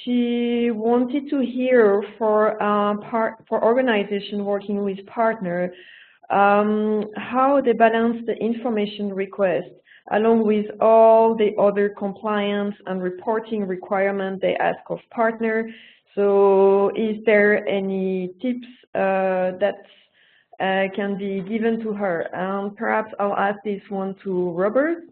she wanted to hear for organization working with partner how they balance the information request along with all the other compliance and reporting requirements they ask of partner. So is there any tips that can be given to her? Perhaps I'll ask this one to Robert.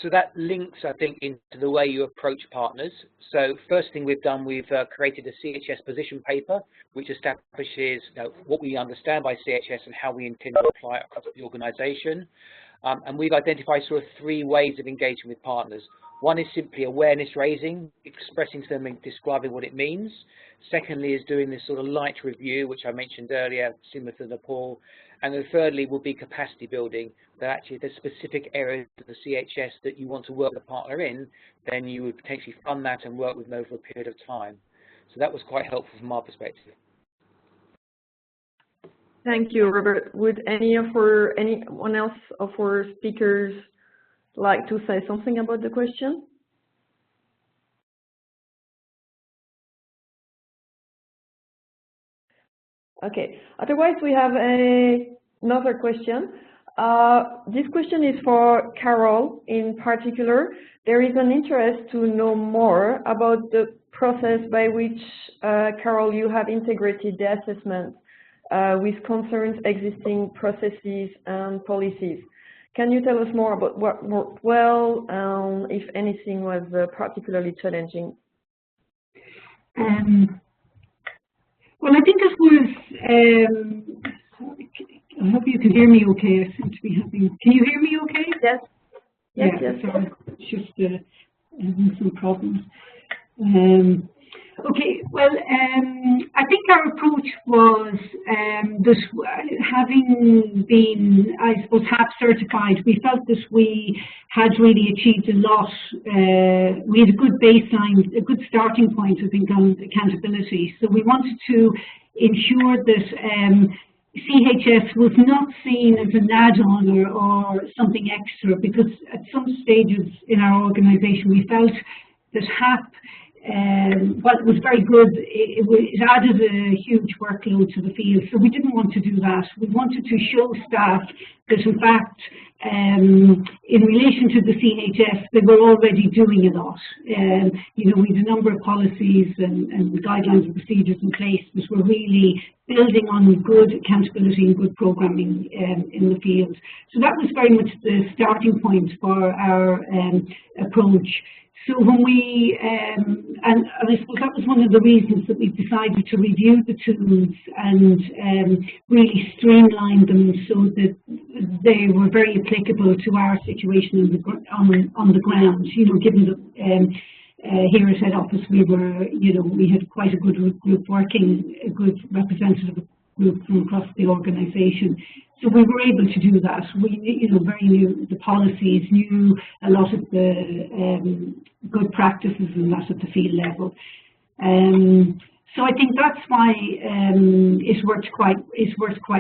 So that links, I think, into the way you approach partners. So first thing we've done, we've created a CHS position paper, which establishes what we understand by CHS and how we intend to apply it across the organisation. And we've identified sort of 3 ways of engaging with partners. One is simply awareness raising, expressing to them and describing what it means. Secondly is doing this sort of light review, which I mentioned earlier, similar to Nepal. And then thirdly will be capacity building, that actually there's specific areas of the CHS that you want to work with a partner in, then you would potentially fund that and work with them over a period of time. So that was quite helpful from our perspective. Thank you, Robert. Would anyone else of our speakers like to say something about the question? Okay, otherwise we have another question. This question is for Carol in particular. There is an interest to know more about the process by which, Carol, you have integrated the assessment with concerns existing processes and policies. Can you tell us more about what worked well, if anything was particularly challenging? Well, I think this was, I hope you can hear me okay. I seem to be having, can you hear me okay? Yes. Yes, yeah, yes. Sorry, it's just having some problems. Okay, well, I think our approach was that having been, I suppose, HAP certified, we felt that we had really achieved a lot. We had a good baseline, a good starting point, I think, on accountability. So we wanted to ensure that CHS was not seen as an add-on or something extra, because at some stages in our organisation we felt that HAP, while it was very good, it added a huge workload to the field. So we didn't want to do that. We wanted to show staff that, in fact, in relation to the CHS, they were already doing a lot. You know, we had a number of policies and guidelines and procedures in place that were really building on good accountability and good programming in the field. So that was very much the starting point for our approach. So when we, and I suppose that was one of the reasons that we decided to review the tools and really streamline them so that they were very applicable to our situation on the ground. You know, given that here at head office we were, you know, we had quite a good group working, a good representative group from across the organisation. So we were able to do that. We, very knew the policies, knew a lot of the good practices and that at the field level. So I think that's why it worked quite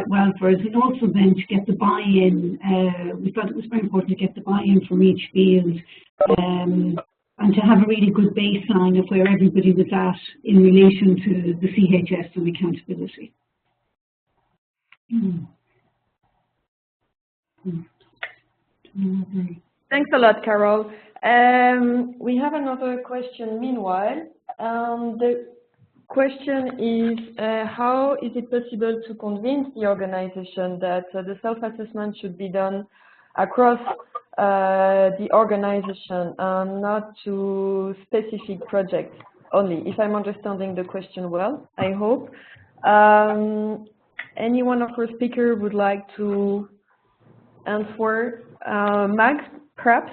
well for us, and also then to get the buy-in. We thought it was very important to get the buy-in from each field, and to have a really good baseline of where everybody was at in relation to the CHS and accountability. Thanks a lot, Carol. We have another question meanwhile. The question is, how is it possible to convince the organization that the self-assessment should be done across the organization and not to specific projects only? If I'm understanding the question well, I hope. Any one of our speakers would like to answer? Max, perhaps?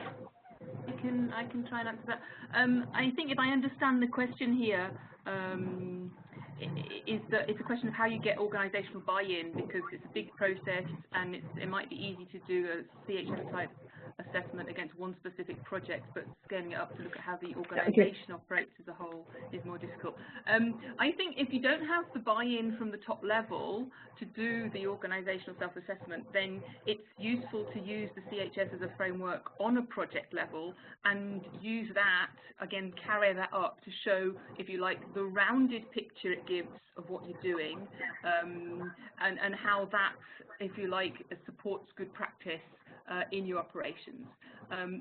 I can try and answer that. I think if I understand the question here, it's a question of how you get organisational buy-in, because it's a big process and it might be easy to do a CHS type assessment against one specific project, but scaling it up to look at how the organisation operates as a whole is more difficult. I think if you don't have the buy-in from the top level to do the organisational self-assessment, then it's useful to use the CHS as a framework on a project level and use that, again, carry that up to show, if you like, the rounded picture it gives of what you're doing, and how that, if you like, supports good practice in your operations.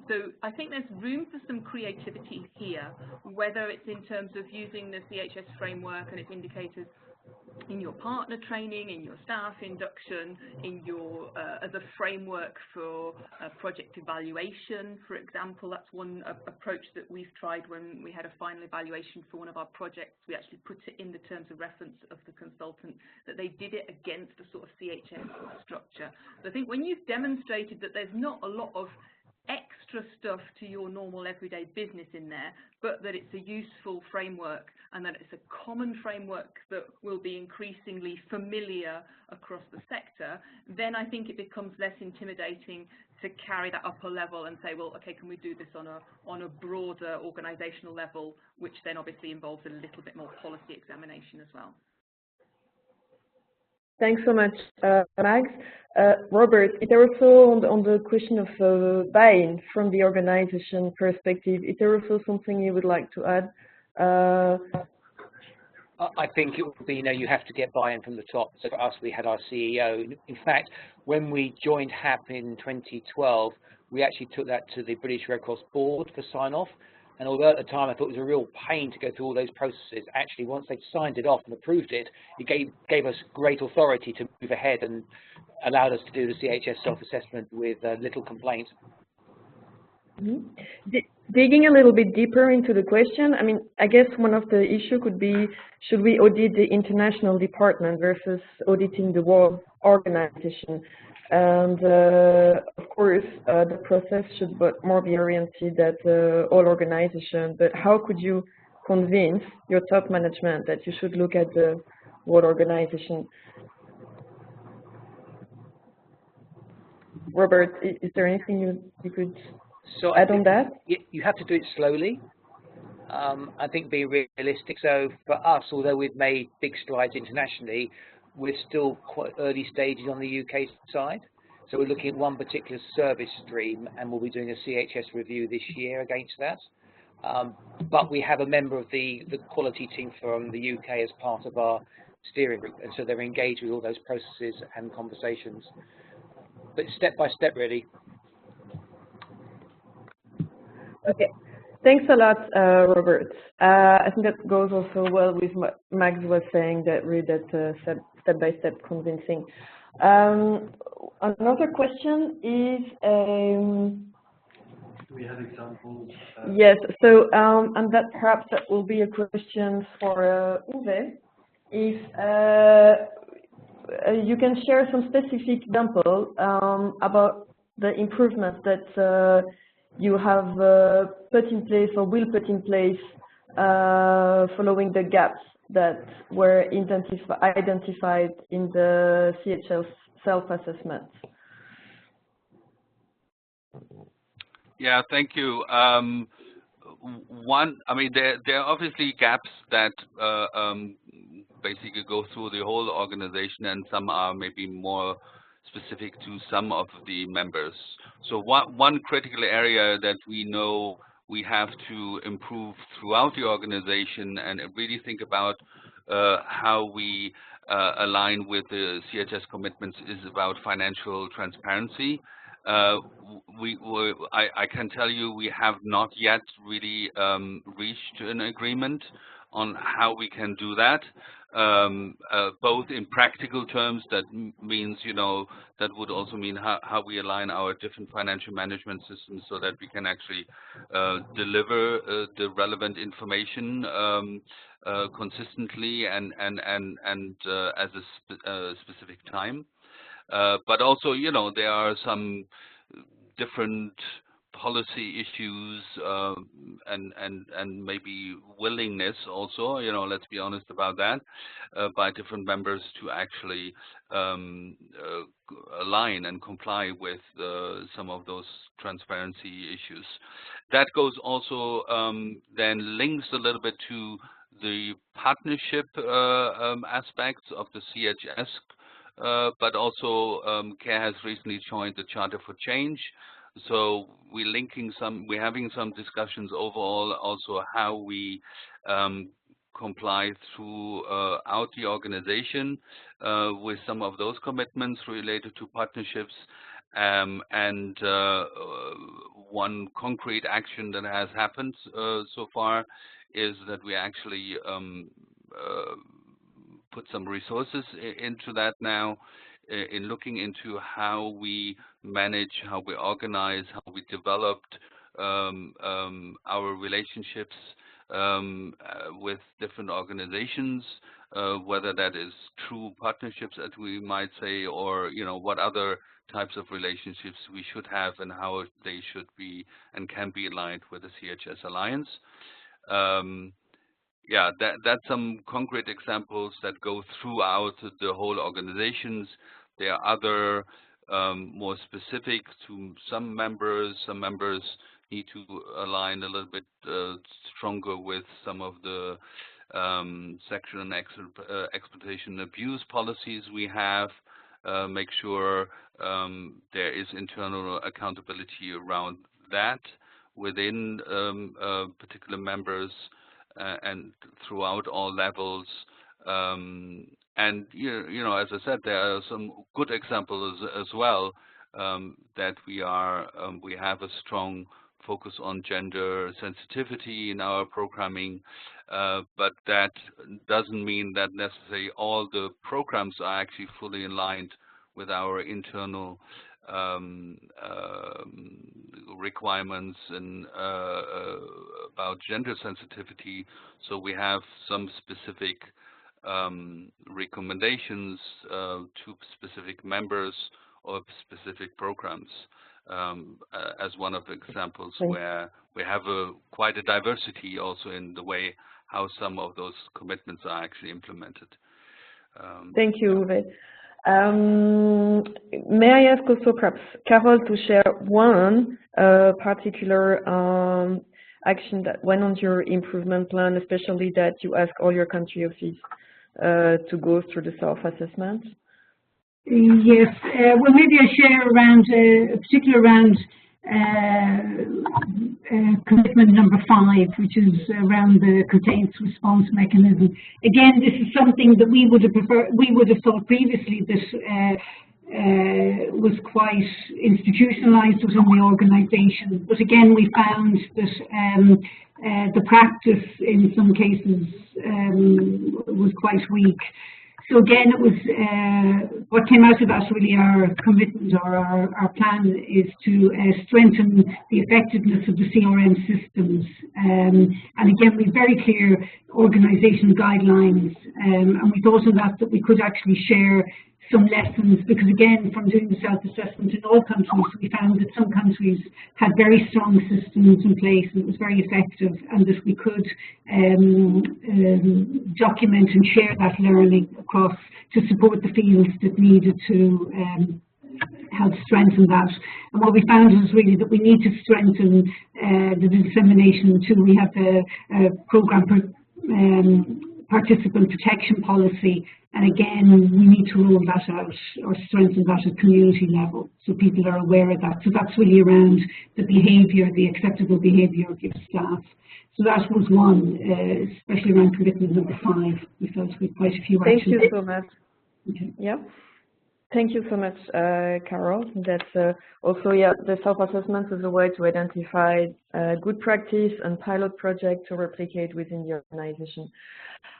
So I think there's room for some creativity here, whether it's in terms of using the CHS framework and its indicators in your partner training, in your staff induction, in your as a framework for project evaluation, for example. That's one approach that we've tried when we had a final evaluation for one of our projects. We actually put it in the terms of reference of the consultant that they did it against a sort of CHS structure. So I think when you've demonstrated that there's not a lot of extra stuff to your normal everyday business in there, but that it's a useful framework and that it's a common framework that will be increasingly familiar across the sector, then I think it becomes less intimidating to carry that up a level and say, well, okay, can we do this on a broader organisational level, which then obviously involves a little bit more policy examination as well. Thanks so much, Max. Robert, is there also on the question of buy-in from the organization perspective, is there also something you would like to add? I think it would be, you have to get buy-in from the top. So for us, we had our CEO. In fact, when we joined HAP in 2012, we actually took that to the British Red Cross board for sign-off. And although at the time I thought it was a real pain to go through all those processes, actually once they'd signed it off and approved it, it gave us great authority to move ahead and allowed us to do the CHS self-assessment with little complaint. Mm-hmm. Digging a little bit deeper into the question, I mean, I guess one of the issues could be, should we audit the international department versus auditing the world organization? And of course, the process should more be oriented at all organizations, but how could you convince your top management that you should look at the world organization? Robert, is there anything you could add on that? You have to do it slowly. I think be realistic. So for us, although we've made big strides internationally, we're still quite early stages on the UK side. So we're looking at one particular service stream, and we'll be doing a CHS review this year against that. But we have a member of the quality team from the UK as part of our steering group, and so they're engaged with all those processes and conversations. But step by step, really. Okay. Thanks a lot, Robert. I think that goes also well with what Max was saying, that really that step-by-step convincing. Another question is... Do we have examples? Yes, so and that perhaps that will be a question for Uwe. If you can share some specific example about the improvements that you have put in place or will put in place following the gaps that were identified in the CHS self-assessment. Yeah, thank you. One, I mean, there are obviously gaps that basically go through the whole organization, and some are maybe more specific to some of the members. So one critical area that we know we have to improve throughout the organization and really think about how we align with the CHS commitments is about financial transparency. I can tell you we have not yet really reached an agreement on how we can do that, both in practical terms. That means, you know, that would also mean how we align our different financial management systems so that we can actually deliver the relevant information consistently and as a specific time. But also, you know, there are some different policy issues and maybe willingness also, you know, let's be honest about that, by different members to actually align and comply with some of those transparency issues. That goes also then links a little bit to the partnership aspects of the CHS, but also CARE has recently joined the Charter for Change. So we're having some discussions overall also how we comply throughout the organization with some of those commitments related to partnerships. And one concrete action that has happened so far is that we actually put some resources into that now, in looking into how we manage, how we organize, how we developed our relationships with different organizations, whether that is true partnerships, as we might say, or, you know, what other types of relationships we should have and how they should be and can be aligned with the CHS Alliance. Yeah, that's some concrete examples that go throughout the whole organizations. There are other more specific to some members. Some members need to align a little bit stronger with some of the sexual and exploitation abuse policies we have. Make sure there is internal accountability around that within particular members. And throughout all levels, and you know, as I said, there are some good examples as well that we have a strong focus on gender sensitivity in our programming, but that doesn't mean that necessarily all the programs are actually fully aligned with our internal requirements and about gender sensitivity. So we have some specific recommendations to specific members or specific programs as one of the examples where we have quite a diversity also in the way how some of those commitments are actually implemented. Thank you, Uwe. May I ask also perhaps Carol to share one particular action that went on your improvement plan, especially that you ask all your country offices to go through the self-assessment? Yes, well, maybe I share around a particular around commitment number 5, which is around the complaints response mechanism. Again, this is something that we would have thought previously that was quite institutionalized within the organization. But again, we found that the practice in some cases was quite weak. So again, it was what came out of that, really our commitment or our plan is to strengthen the effectiveness of the CRM systems. And again, we have very clear organization guidelines, and we thought of that we could actually share some lessons, because again, from doing the self-assessment in all countries, we found that some countries had very strong systems in place and it was very effective, and that we could document and share that learning across to support the fields that needed to help strengthen that. And what we found was really that we need to strengthen the dissemination too. We have a program participant protection policy, and again, we need to roll that out or strengthen that at community level so people are aware of that. So that's really around the behaviour, the acceptable behaviour of your staff. So that was one, especially around commitment number 5. We felt we had quite a few actions. Thank you so much. Okay. Yeah. Thank you so much, Carol. That's also, the self-assessment is a way to identify good practice and pilot project to replicate within the organization.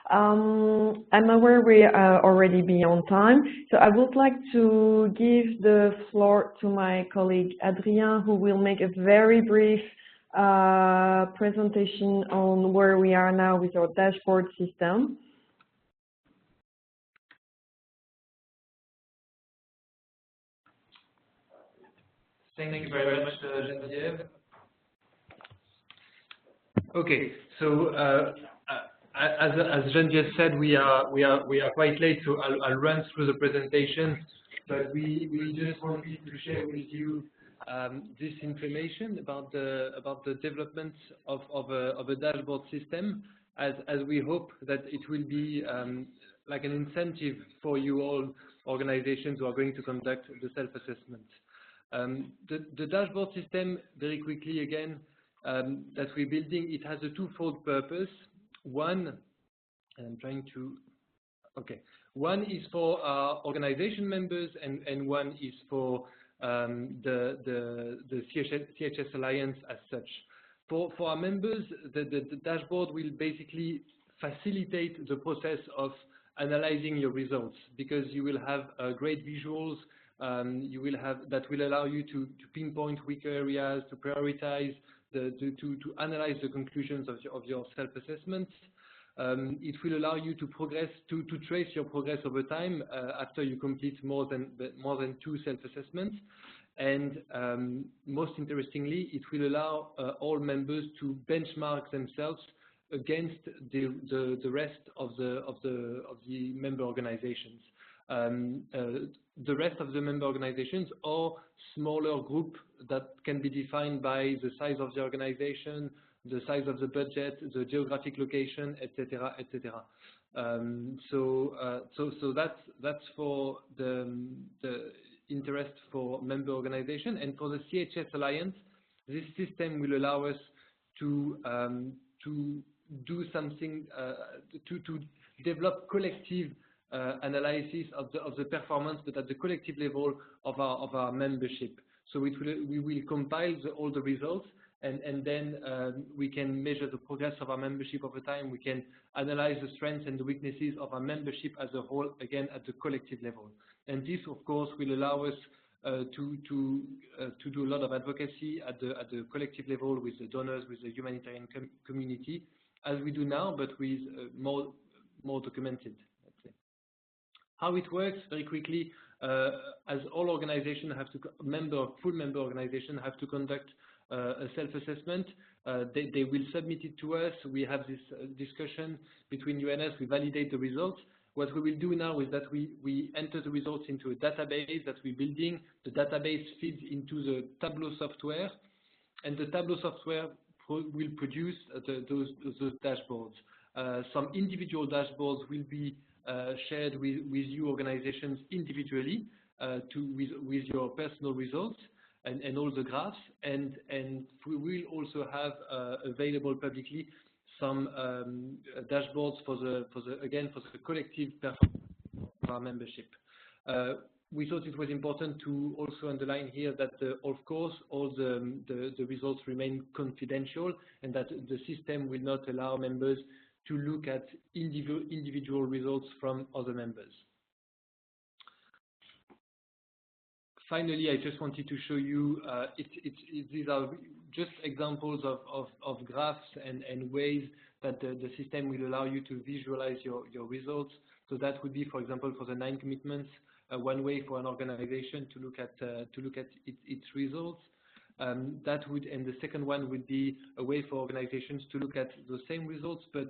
I'm aware we are already beyond time, so I would like to give the floor to my colleague Adrien, who will make a very brief presentation on where we are now with our dashboard system. Thank you very much, Geneviève. Okay, so as Geneviève said, we are quite late, so I'll run through the presentation. But we just wanted to share with you this information about the development of a dashboard system, as we hope that it will be like an incentive for you all organizations who are going to conduct the self-assessment. The dashboard system, very quickly again, that we're building, it has a twofold purpose. One is for our organization members, and one is for the CHS Alliance as such. For our members, the dashboard will basically facilitate the process of analyzing your results, because you will have great visuals. You will have that will allow you to pinpoint weaker areas, to prioritize, to analyze the conclusions of your self-assessments. It will allow you to progress, to trace your progress over time after you complete more than 2 self-assessments. And most interestingly, it will allow all members to benchmark themselves against the rest of the member organizations. The rest of the member organizations or smaller group that can be defined by the size of the organization, the size of the budget, the geographic location, etc., etc. So that's for the interest for member organization. And for the CHS Alliance, this system will allow us to do something to develop collective analysis of the performance, but at the collective level of our membership. So we will compile all the results, and then we can measure the progress of our membership over time. We can analyze the strengths and the weaknesses of our membership as a whole, again at the collective level. And this, of course, will allow us to do a lot of advocacy at the collective level with the donors, with the humanitarian community, as we do now, but with more documented. How it works, very quickly, as all organizations have to, full member organizations have to conduct a self-assessment. They will submit it to us. We have this discussion between you and us. We validate the results. What we will do now is that we enter the results into a database that we're building. The database feeds into the Tableau software, and the Tableau software will produce those dashboards. Some individual dashboards will be shared with you organizations individually with your personal results and all the graphs, and we will also have available publicly some dashboards for the collective performance of our membership. We thought it was important to also underline here that of course all the results remain confidential, and that the system will not allow members to look at individual results from other members. Finally, I just wanted to show you, these are just examples of graphs and ways that the system will allow you to visualize your results. So that would be, for example, for the 9 commitments, one way for an organization to look at its results. That would, and the second one would be a way for organizations to look at the same results, but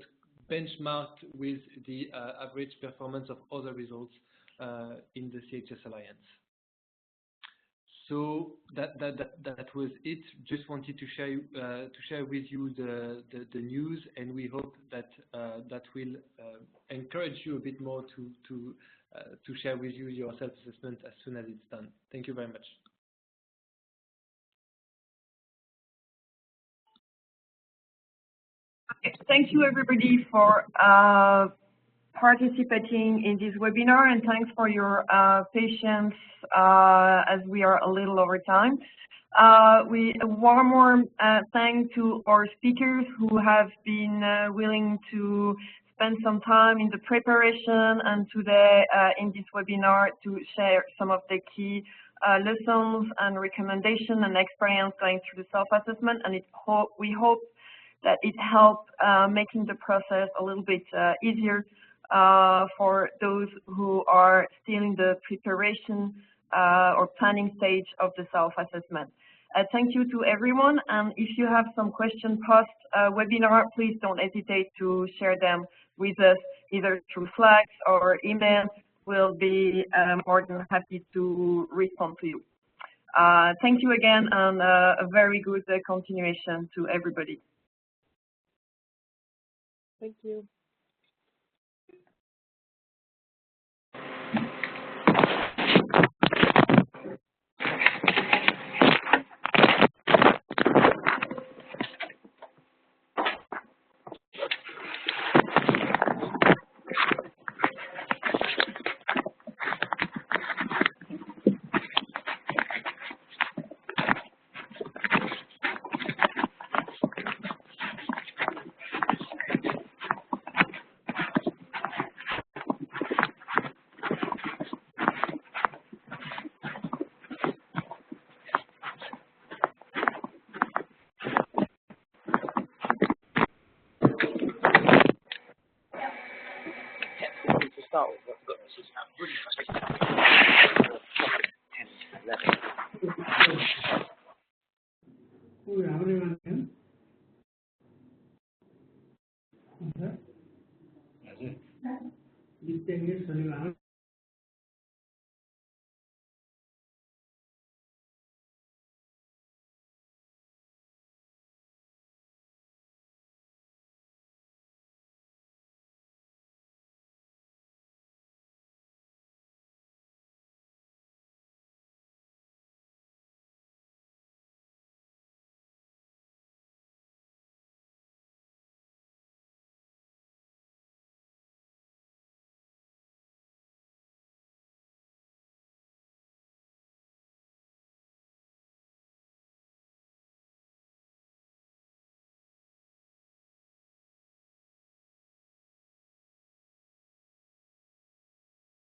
benchmarked with the average performance of other results in the CHS Alliance. So that was it. Just wanted to share with you the news, and we hope that that will encourage you a bit more to share with you your self-assessment as soon as it's done. Thank you very much. Okay. Thank you everybody for participating in this webinar, and thanks for your patience as we are a little over time. One more thanks to our speakers who have been willing to spend some time in the preparation and today in this webinar to share some of the key lessons and recommendations and experience going through the self-assessment, and we hope that it helped making the process a little bit easier for those who are still in the preparation or planning stage of the self-assessment. Thank you to everyone, and if you have some questions post-webinar, please don't hesitate to share them with us either through Slack or email. We'll be more than happy to respond to you. Thank you again, and a very good continuation to everybody. Thank you. start with what we've got this is really frustrating. 10, 11.